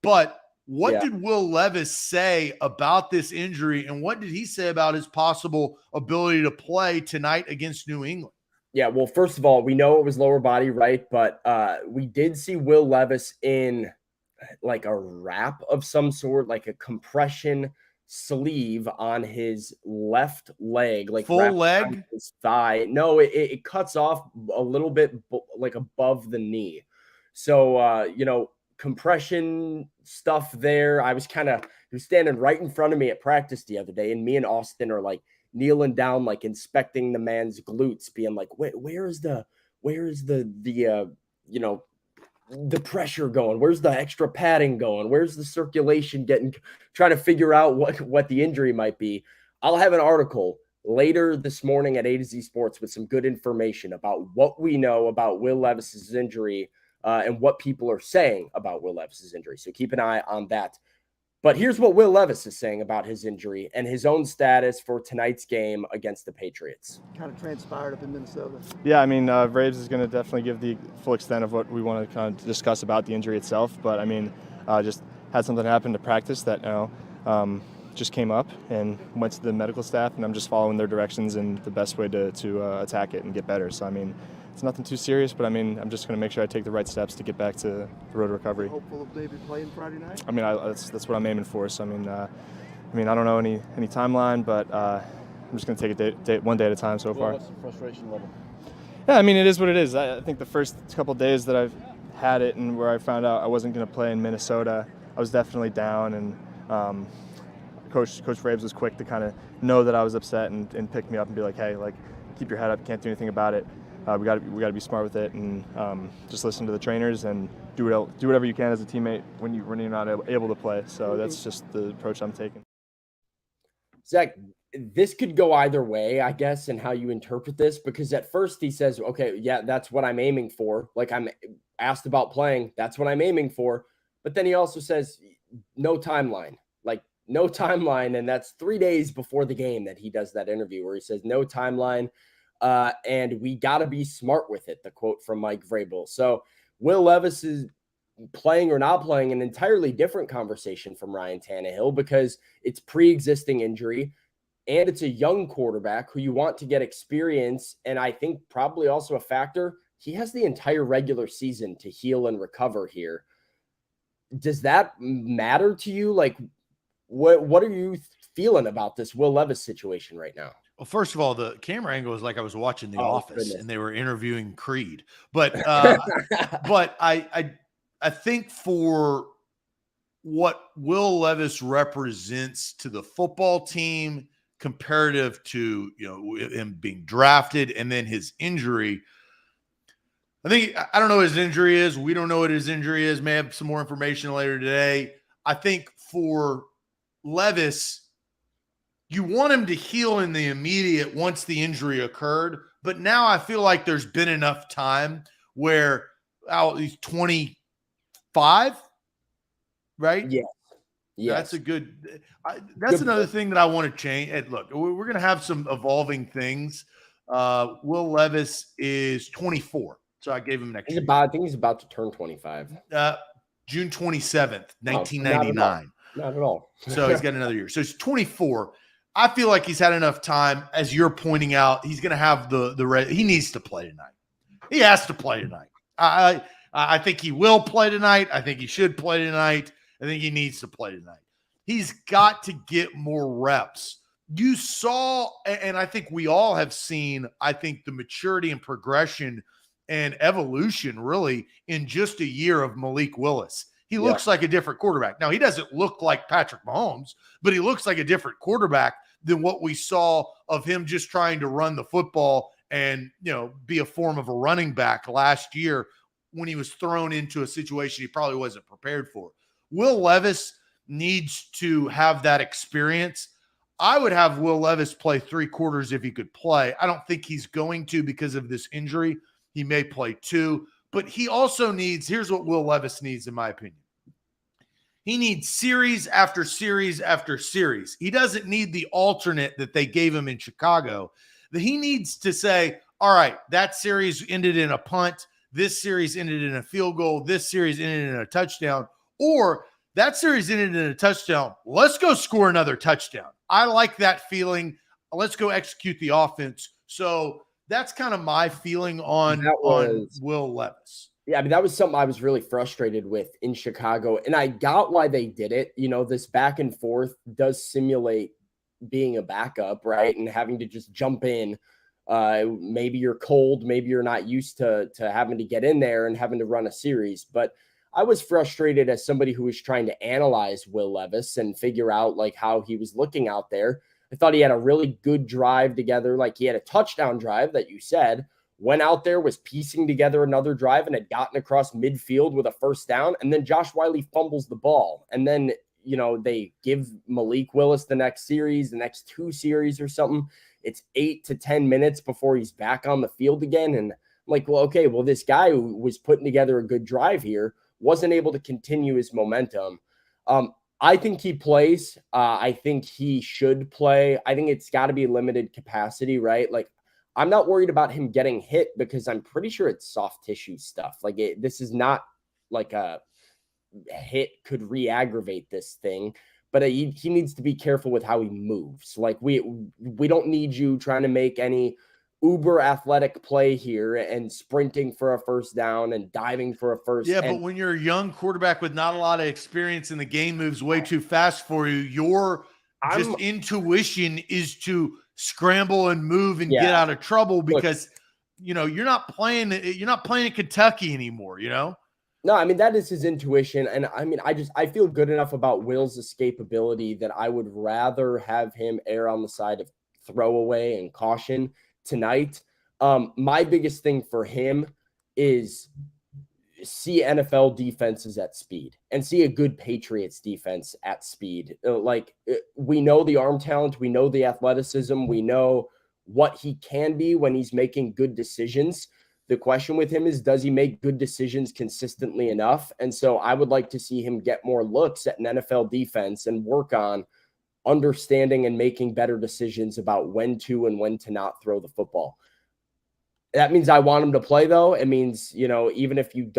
But what did Will Levis say about this injury, and what did he say about his possible ability to play tonight against New England? Yeah, well, first of all, we know it was lower body, right? But we did see Will Levis in like a wrap of some sort, like a compression sleeve on his left leg, like full leg, his thigh. No, it cuts off a little bit like above the knee. So, compression stuff there. He was standing right in front of me at practice the other day, and me and Austin are like kneeling down, like inspecting the man's glutes, being like, where is the pressure going? Where's the extra padding going? Where's the circulation trying to figure out what the injury might be. I'll have an article later this morning at A to Z Sports with some good information about what we know about Will Levis's injury and what people are saying about Will Levis's injury. So keep an eye on that. But here's what Will Levis is saying about his injury and his own status for tonight's game against the Patriots. Kind of transpired up in Minnesota. Yeah, I mean, Braves is going to definitely give the full extent of what we want to kind of discuss about the injury itself. But I mean, just had something happen to practice that just came up and went to the medical staff, and I'm just following their directions and the best way to attack it and get better. So I mean, it's nothing too serious, but I mean, I'm just going to make sure I take the right steps to get back to the road to recovery. Hopeful of maybe playing Friday night? I mean, that's what I'm aiming for. So I mean, I don't know any timeline, but I'm just going to take it one day at a time so far. What's the frustration level? Yeah, I mean, it is what it is. I think the first couple of days that I've had it and where I found out I wasn't going to play in Minnesota, I was definitely down, and Coach Vrabel was quick to kind of know that I was upset and pick me up and be like, hey, like, keep your head up, can't do anything about it. We got to be smart with it, and just listen to the trainers and do whatever you can as a teammate when you're not able to play. So that's just the approach I'm taking. Zach, this could go either way, I guess, in how you interpret this, because at first he says, okay, yeah, that's what I'm aiming for. Like, I'm asked about playing. That's what I'm aiming for. But then he also says no timeline, no timeline. And that's 3 days before the game that he does that interview where he says no timeline. And we got to be smart with it, the quote from Mike Vrabel. So Will Levis is playing or not playing, an entirely different conversation from Ryan Tannehill, because it's pre-existing injury and it's a young quarterback who you want to get experience. And I think probably also a factor, he has the entire regular season to heal and recover here. Does that matter to you? Like, what are you feeling about this Will Levis situation right now? Well, first of all, the camera angle was like I was watching The Office and they were interviewing Creed. But but I think for what Will Levis represents to the football team comparative to him being drafted and then his injury, I don't know what his injury is. We don't know what his injury is. May have some more information later today. I think for Levis, you want him to heal in the immediate once the injury occurred. But now I feel like there's been enough time where he's 25, right? Yeah. Yes. That's a good that's another thing that I want to change. And look, we're going to have some evolving things. Will Levis is 24. So I gave him an extra. I think he's about to turn 25. June 27th, 1999. Not at all. So he's got another year. So he's 24. I feel like he's had enough time. As you're pointing out, he's going to have he needs to play tonight. He has to play tonight. I think he will play tonight. I think he should play tonight. I think he needs to play tonight. He's got to get more reps. You saw, and I think we all have seen, I think the maturity and progression and evolution really in just a year of Malik Willis. He looks like a different quarterback. Now, he doesn't look like Patrick Mahomes, but he looks like a different quarterback than what we saw of him just trying to run the football and, be a form of a running back last year when he was thrown into a situation he probably wasn't prepared for. Will Levis needs to have that experience. I would have Will Levis play 3 quarters if he could play. I don't think he's going to because of this injury. He may play 2, but he also needs, here's what Will Levis needs, in my opinion. He needs series after series after series. He doesn't need the alternate that they gave him in Chicago. That he needs to say, all right, that series ended in a punt. This series ended in a field goal. This series ended in a touchdown. Or that series ended in a touchdown. Let's go score another touchdown. I like that feeling. Let's go execute the offense. So that's kind of my feeling on Will Levis. Yeah, that was something I was really frustrated with in Chicago, and I got why they did it. This back and forth does simulate being a backup, right? And having to just jump in. Maybe you're cold, maybe you're not used to having to get in there and having to run a series. But I was frustrated as somebody who was trying to analyze Will Levis and figure out how he was looking out there. I thought he had a really good drive together. He had a touchdown drive that you said, went out there, was piecing together another drive and had gotten across midfield with a first down. And then Josh Wiley fumbles the ball. And then, they give Malik Willis the next 2 series or something. It's 8 to 10 minutes before he's back on the field again. And I'm like, this guy who was putting together a good drive here wasn't able to continue his momentum. I think he plays. I think he should play. I think it's got to be limited capacity, right? I'm not worried about him getting hit because I'm pretty sure it's soft tissue stuff. This is not a hit could re-aggravate this thing, but he needs to be careful with how he moves. We don't need you trying to make any uber athletic play here and sprinting for a first down and diving for a first. Yeah, but when you're a young quarterback with not a lot of experience and the game moves way too fast for you, your intuition is to scramble and move and get out of trouble because you're not playing in Kentucky anymore, No, that is his intuition. And I feel good enough about Will's escapability that I would rather have him err on the side of throwaway and caution tonight. My biggest thing for him is see NFL defenses at speed and see a good Patriots defense at speed. We know the arm talent, we know the athleticism, we know what he can be when he's making good decisions. The question with him is, does he make good decisions consistently enough? And so I would like to see him get more looks at an NFL defense and work on understanding and making better decisions about when to and when to not throw the football. That means I want him to play, though. It means, even if you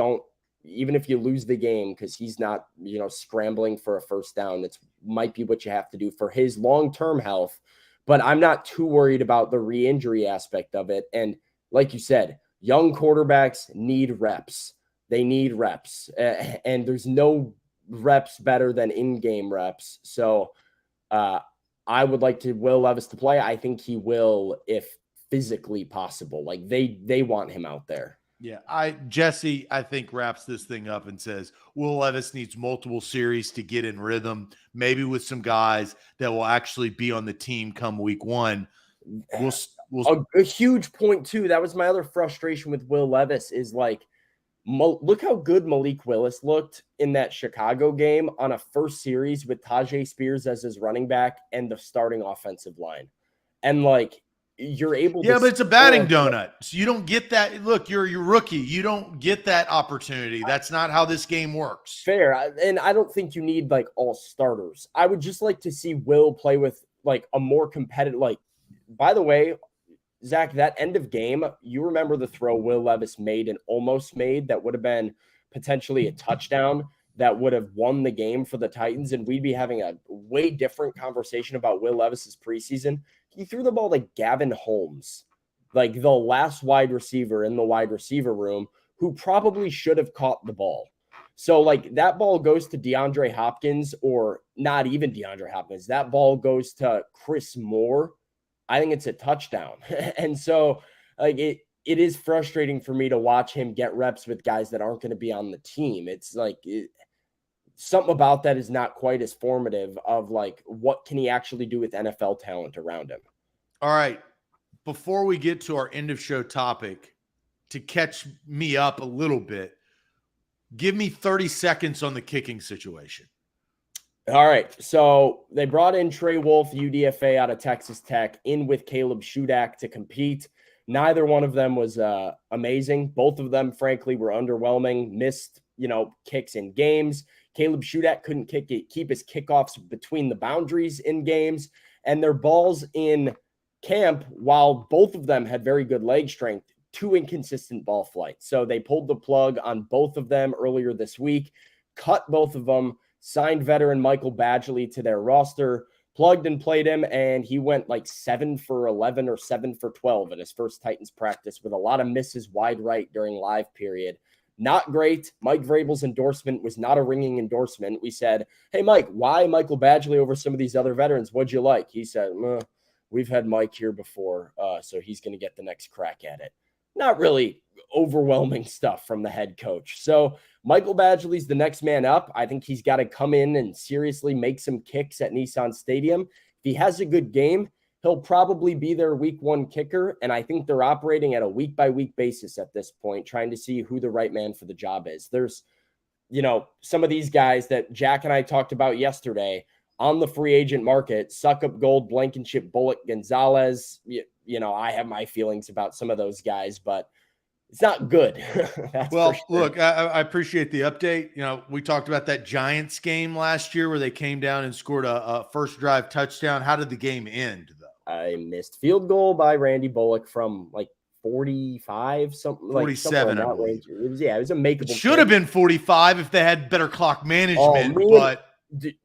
lose the game because he's not, scrambling for a first down, that might be what you have to do for his long-term health. But I'm not too worried about the re-injury aspect of it. And like you said, young quarterbacks need reps. They need reps. And there's no reps better than in-game reps. So I would like Will Levis to play. I think he will if physically possible. They want him out there. Yeah, Jesse, I think, wraps this thing up and says Will Levis needs multiple series to get in rhythm, maybe with some guys that will actually be on the team come week 1. A huge point, too. That was my other frustration with Will Levis is Look how good Malik Willis looked in that Chicago game on a first series with Tajay Spears as his running back and the starting offensive line. And like, you're able to. Yeah, but it's a batting donut. So you don't get that. Look, you're rookie. You don't get that opportunity. That's not how this game works. Fair. And I don't think you need like all starters. I would just like to see Will play with like a more competitive, like, by the way, Zach, that end of game, you remember the throw Will Levis made and almost made that would have been potentially a touchdown that would have won the game for the Titans, and we'd be having a way different conversation about Will Levis's preseason. He threw the ball to Gavin Holmes, like the last wide receiver in the wide receiver room, who probably should have caught the ball. So, like, that ball goes to DeAndre Hopkins, or not even DeAndre Hopkins. That ball goes to Chris Moore. I think it's a touchdown. And so, like, it is frustrating for me to watch him get reps with guys that aren't going to be on the team. It's like something about that is not quite as formative of, like, what can he actually do with NFL talent around him? All right. Before we get to our end of show topic, to catch me up a little bit, give me 30 seconds on the kicking situation. All right, so they brought in Trey Wolf, UDFA out of Texas Tech, in with Caleb Shudak to compete. Neither one of them was amazing. Both of them, frankly, were underwhelming, missed, kicks in games. Caleb Shudak couldn't keep his kickoffs between the boundaries in games, and their balls in camp, while both of them had very good leg strength, too inconsistent ball flight. So they pulled the plug on both of them earlier this week, cut both of them, signed veteran Michael Badgley to their roster, plugged and played him, and he went like 7 for 11 or 7 for 12 in his first Titans practice with a lot of misses wide right during live period. Not great. Mike Vrabel's endorsement was not a ringing endorsement. We said, hey, Mike, why Michael Badgley over some of these other veterans? What'd you like? He said, we've had Mike here before, so he's going to get the next crack at it. Not really overwhelming stuff from the head coach. So Michael Badgley's the next man up. I think he's got to come in and seriously make some kicks at Nissan Stadium. If he has a good game, he'll probably be their week one kicker. And I think they're operating at a week-by-week basis at this point, trying to see who the right man for the job is. There's, some of these guys that Jack and I talked about yesterday on the free agent market, Suckup Gold, Blankenship, Bullock, Gonzalez. I have my feelings about some of those guys, but it's not good. Well, sure. Look, I appreciate the update. We talked about that Giants game last year where they came down and scored a first drive touchdown. How did the game end, though? I missed field goal by Randy Bullock from like 45, something 47. Like range. It was a makeable. It should have been 45 if they had better clock management, but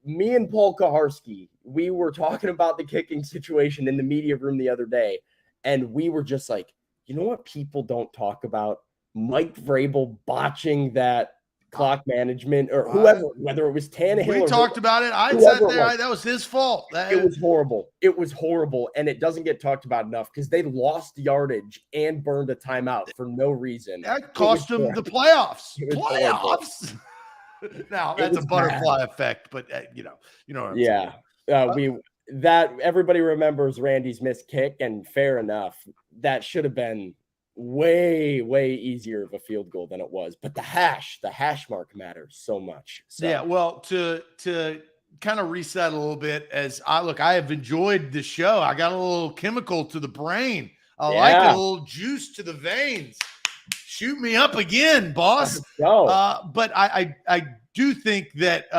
me and Paul Kaharski, we were talking about the kicking situation in the media room the other day, and we were just like, you know what people don't talk about? Mike Vrabel botching that clock management, or whoever, whether it was Tannehill. We talked about it. I said that was his fault. It was horrible. It was horrible, and it doesn't get talked about enough because they lost yardage and burned a timeout for no reason. That cost them the playoffs. Playoffs. Now that's a butterfly effect, but you know what I'm saying. That everybody remembers Randy's missed kick, and fair enough. That should have been way, way easier of a field goal than it was. But the hash mark matters so much. So. Yeah, well, to kind of reset a little bit, I have enjoyed the show. I got a little chemical to the brain. I like a little juice to the veins. Shoot me up again, boss. But I do think that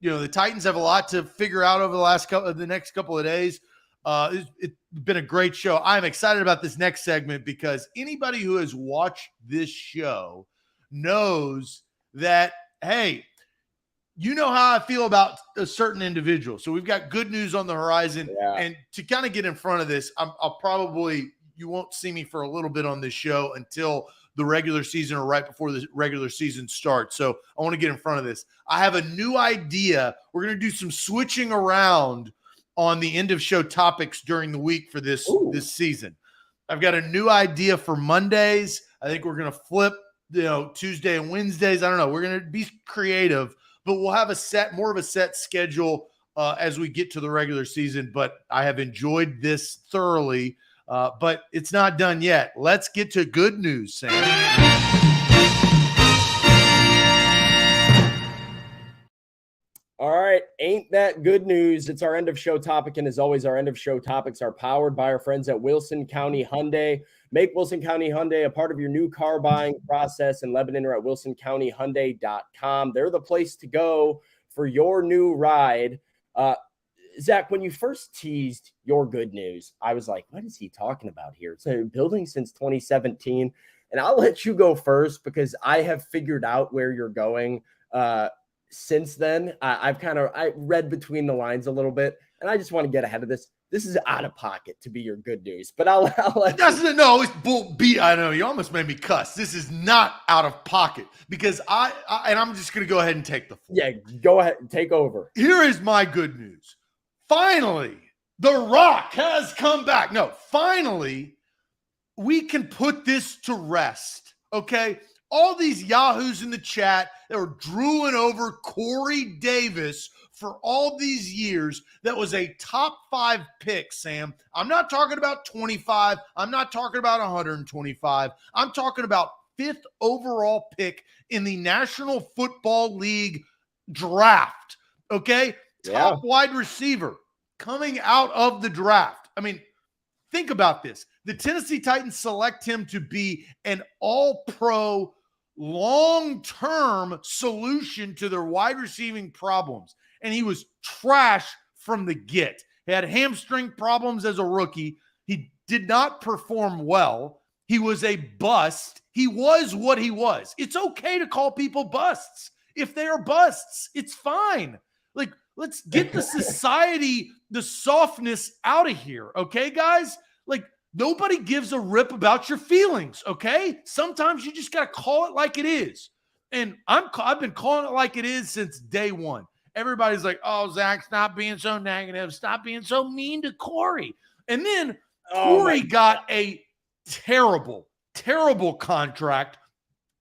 the Titans have a lot to figure out over the next couple of days. It's been a great show. I'm excited about this next segment because anybody who has watched this show knows that, hey, you know how I feel about a certain individual. So we've got good news on the horizon. Yeah. And to kind of get in front of this, you won't see me for a little bit on this show until the regular season or right before the regular season starts. So I want to get in front of this. I have a new idea. We're going to do some switching around on the end of show topics during the week for this season. I've got a new idea for Mondays. I think we're going to flip, Tuesday and Wednesdays. I don't know. We're going to be creative, but we'll have more of a set schedule as we get to the regular season. But I have enjoyed this thoroughly. But it's not done yet. Let's get to good news, Sam. All right. Ain't that good news? It's our end of show topic. And as always, our end of show topics are powered by our friends at Wilson County Hyundai. Make Wilson County Hyundai a part of your new car buying process in Lebanon or at wilsoncountyhyundai.com. They're the place to go for your new ride. Zach, when you first teased your good news, I was like, what is he talking about here? It's a building since 2017. And I'll let you go first because I have figured out where you're going. Since then, I read between the lines a little bit, and I just want to get ahead of this. This is out of pocket to be your good news, but I'll let you. No, it's bull beat. I know you almost made me cuss. This is not out of pocket because I'm just going to go ahead and take the floor. Yeah, go ahead, take over. Here is my good news. Finally, The Rock has come back. No, finally, we can put this to rest. Okay. All these yahoos in the chat that were drooling over Corey Davis for all these years, that was a top 5 pick, Sam. I'm not talking about 25. I'm not talking about 125. I'm talking about 5th overall pick in the National Football League draft. Okay? Yeah. Top wide receiver coming out of the draft. I mean, think about this. The Tennessee Titans select him to be an all-pro long-term solution to their wide receiving problems. And he was trash from the get. He had hamstring problems as a rookie. He did not perform well. He was a bust. He was what he was. It's okay to call people busts. If they are busts, it's fine. Like, let's get the society, the softness out of here. Okay, guys? Like, nobody gives a rip about your feelings, okay? Sometimes you just got to call it like it is. And I've been calling it like it is since day one. Everybody's like, oh, Zach, stop being so negative. Stop being so mean to Corey. And then Corey got a terrible, terrible contract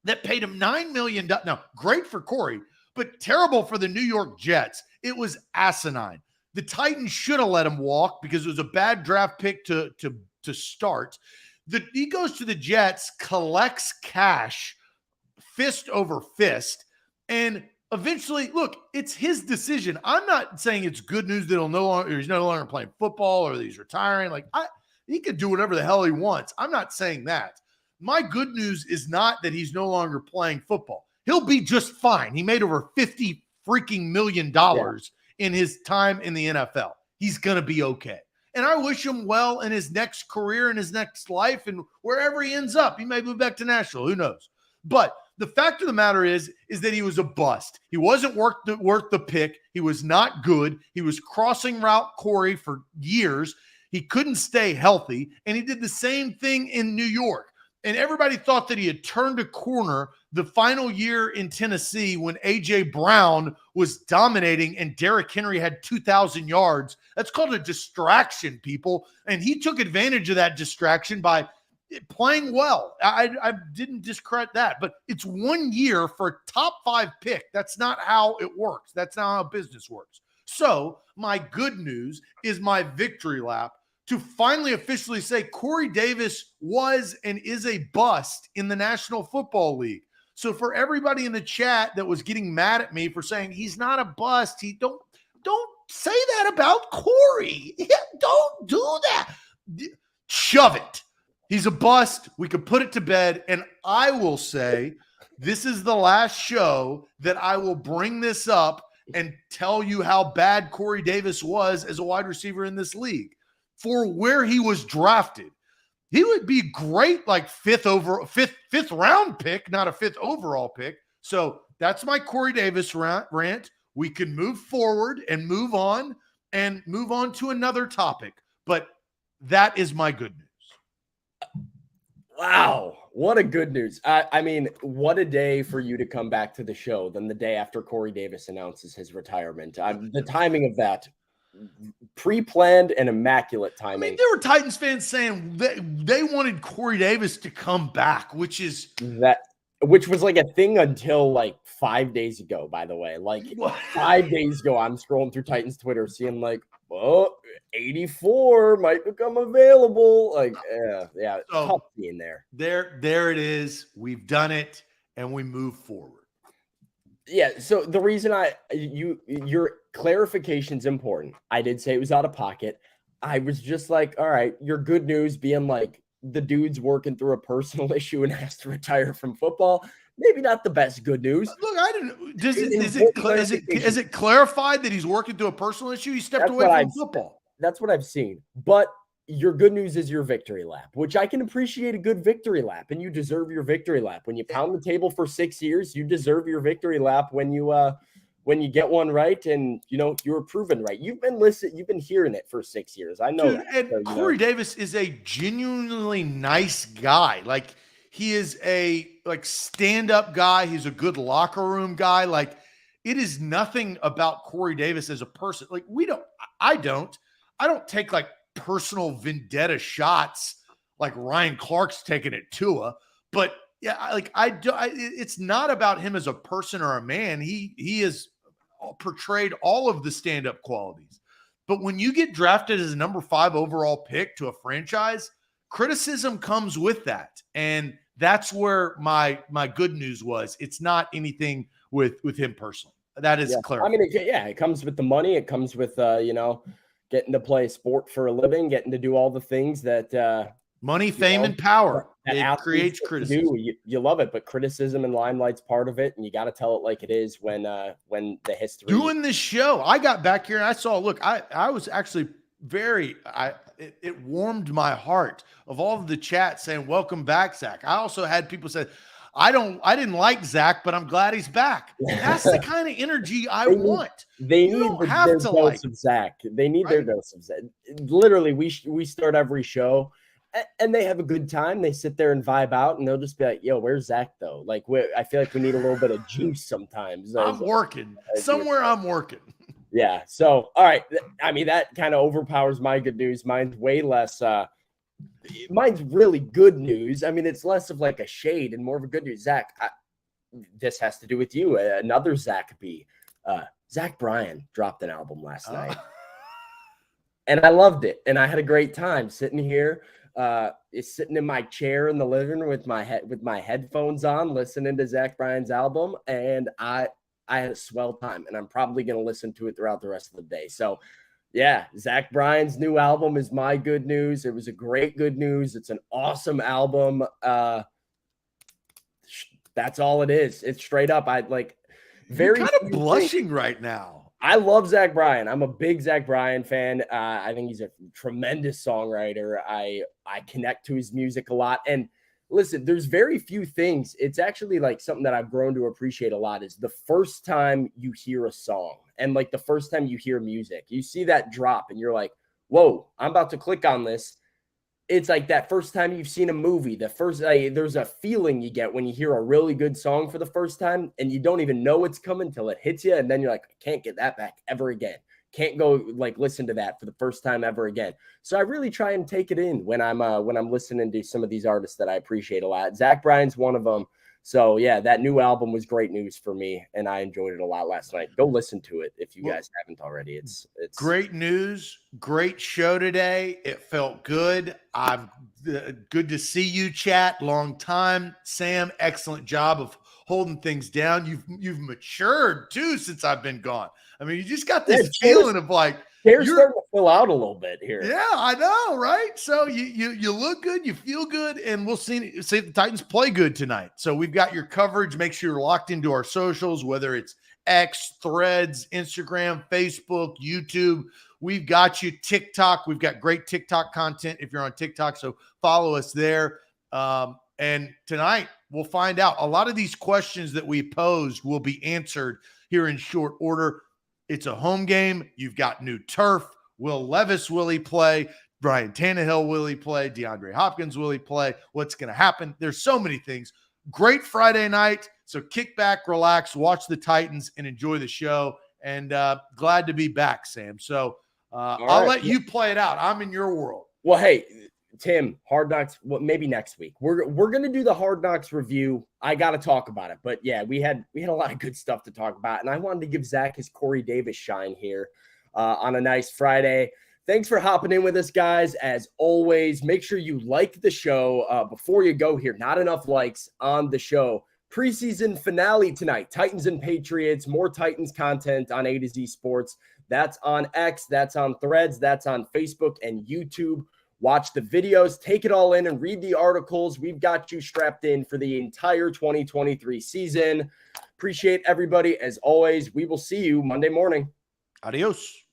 that paid him $9 million. Now, great for Corey, but terrible for the New York Jets. It was asinine. The Titans should have let him walk because it was a bad draft pick to start. He goes to the Jets, collects cash, fist over fist, and eventually, look, it's his decision. I'm not saying it's good news that he's no longer playing football or that he's retiring. Like, he could do whatever the hell he wants. I'm not saying that. My good news is not that he's no longer playing football. He'll be just fine. He made over $50 freaking million in his time in the NFL. He's going to be okay. And I wish him well in his next career, in his next life, and wherever he ends up. He may move back to Nashville. Who knows? But the fact of the matter is that he was a bust. He wasn't worth the pick. He was not good. He was crossing route Corey for years. He couldn't stay healthy. And he did the same thing in New York. And everybody thought that he had turned a corner the final year in Tennessee when A.J. Brown was dominating and Derrick Henry had 2,000 yards. That's called a distraction, people. And he took advantage of that distraction by playing well. I didn't discredit that, but it's 1 year for a top 5 pick. That's not how it works. That's not how business works. So my good news is my victory lap to finally officially say Corey Davis was and is a bust in the National Football League. So for everybody in the chat that was getting mad at me for saying he's not a bust, don't say that about Corey. Don't do that. Shove it. He's a bust. We could put it to bed. And I will say this is the last show that I will bring this up and tell you how bad Corey Davis was as a wide receiver in this league. For where he was drafted, he would be great, like fifth round pick, not a 5th overall pick. So that's my Corey Davis rant. We can move forward and move on to another topic. But that is my good news. Wow, what a good news. I mean, what a day for you to come back to the show than the day after Corey Davis announces his retirement. The timing of that, pre-planned and immaculate timing. I mean, there were Titans fans saying they wanted Corey Davis to come back, which was like a thing until like 5 days ago, by the way. Like 5 days ago, I'm scrolling through Titans Twitter, seeing like, 84 might become available. Like, yeah, so, tough being there. There it is. We've done it, and we move forward. Yeah, so the reason your clarification's important. I did say it was out of pocket. I was just like, all right, your good news being like the dude's working through a personal issue and has to retire from football. Maybe not the best good news. Look, I didn't. Does it? Important Is it clarified that he's working through a personal issue? He stepped That's away what from I've football. That's what I've seen. But your good news is your victory lap, which I can appreciate a good victory lap, and you deserve your victory lap. When you pound the table for 6 years, you deserve your victory lap when you get one right, and you were proven right. You've been hearing it for 6 years. I know Dude, that. and Corey Davis is a genuinely nice guy. Like, he is a stand-up guy. He's a good locker room guy. Like, it is nothing about Corey Davis as a person. Like, I don't take like personal vendetta shots like Ryan Clark's taking at Tua. But yeah, it's not about him as a person or a man. He has portrayed all of the stand-up qualities. But when you get drafted as a number 5 overall pick to a franchise, criticism comes with that. And that's where my good news was. It's not anything with him personally. That is clear. I mean, it comes with the money. It comes with, getting to play sport for a living, getting to do all the things that money, fame, and power. It creates criticism. You love it, but criticism and limelight's part of it, and you got to tell it like it is when the history. Doing this show, I got back here and I saw. Look, I was actually it warmed my heart of all of the chat saying, "Welcome back, Zach." I also had people say, I didn't like Zach, but I'm glad he's back. That's the kind of energy I want. They need their dose of Zach. They need their dose of Zach. Literally, we start every show, and they have a good time. They sit there and vibe out, and they'll just be like, "Yo, where's Zach though?" Like, I feel like we need a little bit of juice sometimes. I'm working somewhere. I'm working. Yeah. So, all right. I mean, that kind of overpowers my good news. Mine's way less. Mine's really good news. I mean, it's less of like a shade and more of a good news. Zach, this has to do with you. Another Zach B. Zach Bryan dropped an album last night. And I loved it. And I had a great time sitting here, sitting in my chair in the living room with my headphones on, listening to Zach Bryan's album. And I had a swell time. And I'm probably going to listen to it throughout the rest of the day. So, yeah, Zach Bryan's new album is my good news. It was a great good news. It's an awesome album. That's all it is. It's straight up. You're kind of blushing right now. I love Zach Bryan. I'm a big Zach Bryan fan. I think he's a tremendous songwriter. I connect to his music a lot. And listen, there's very few things. It's actually like something that I've grown to appreciate a lot is the first time you hear a song and like the first time you hear music, you see that drop and you're like, whoa, I'm about to click on this. It's like that first time you've seen a movie, there's a feeling you get when you hear a really good song for the first time and you don't even know it's coming till it hits you. And then you're like, I can't get that back ever again. Can't go listen to that for the first time ever again. So I really try and take it in when I'm listening to some of these artists that I appreciate a lot. Zach Bryan's one of them. So yeah, that new album was great news for me, and I enjoyed it a lot last night. Go listen to it if you guys haven't already. It's great news, great show today. It felt good. I'm good to see you, chat. Long time, Sam. Excellent job of holding things down. You've matured too since I've been gone. I mean, you just got this feeling of like you're starting to fill out a little bit here. Yeah, I know, right? So you look good, you feel good, and we'll see if the Titans play good tonight. So we've got your coverage. Make sure you're locked into our socials, whether it's X, Threads, Instagram, Facebook, YouTube. We've got you. TikTok. We've got great TikTok content if you're on TikTok. So follow us there. And tonight we'll find out. A lot of these questions that we posed will be answered here in short order. It's a home game. You've got new turf. Will Levis, will he play? Ryan Tannehill, will he play? DeAndre Hopkins, will he play? What's going to happen? There's so many things. Great Friday night. So kick back, relax, watch the Titans, and enjoy the show. And glad to be back, Sam. So I'll let you play it out. I'm in your world. Well, hey, Tim, Hard Knocks, maybe next week. We're going to do the Hard Knocks review. I got to talk about it. But yeah, we had a lot of good stuff to talk about. And I wanted to give Zach his Corey Davis shine here on a nice Friday. Thanks for hopping in with us, guys. As always, make sure you like the show before you go here. Not enough likes on the show. Preseason finale tonight. Titans and Patriots. More Titans content on A to Z Sports. That's on X. That's on Threads. That's on Facebook and YouTube. Watch the videos, take it all in, and read the articles. We've got you strapped in for the entire 2023 season. Appreciate everybody. As always, we will see you Monday morning. Adios.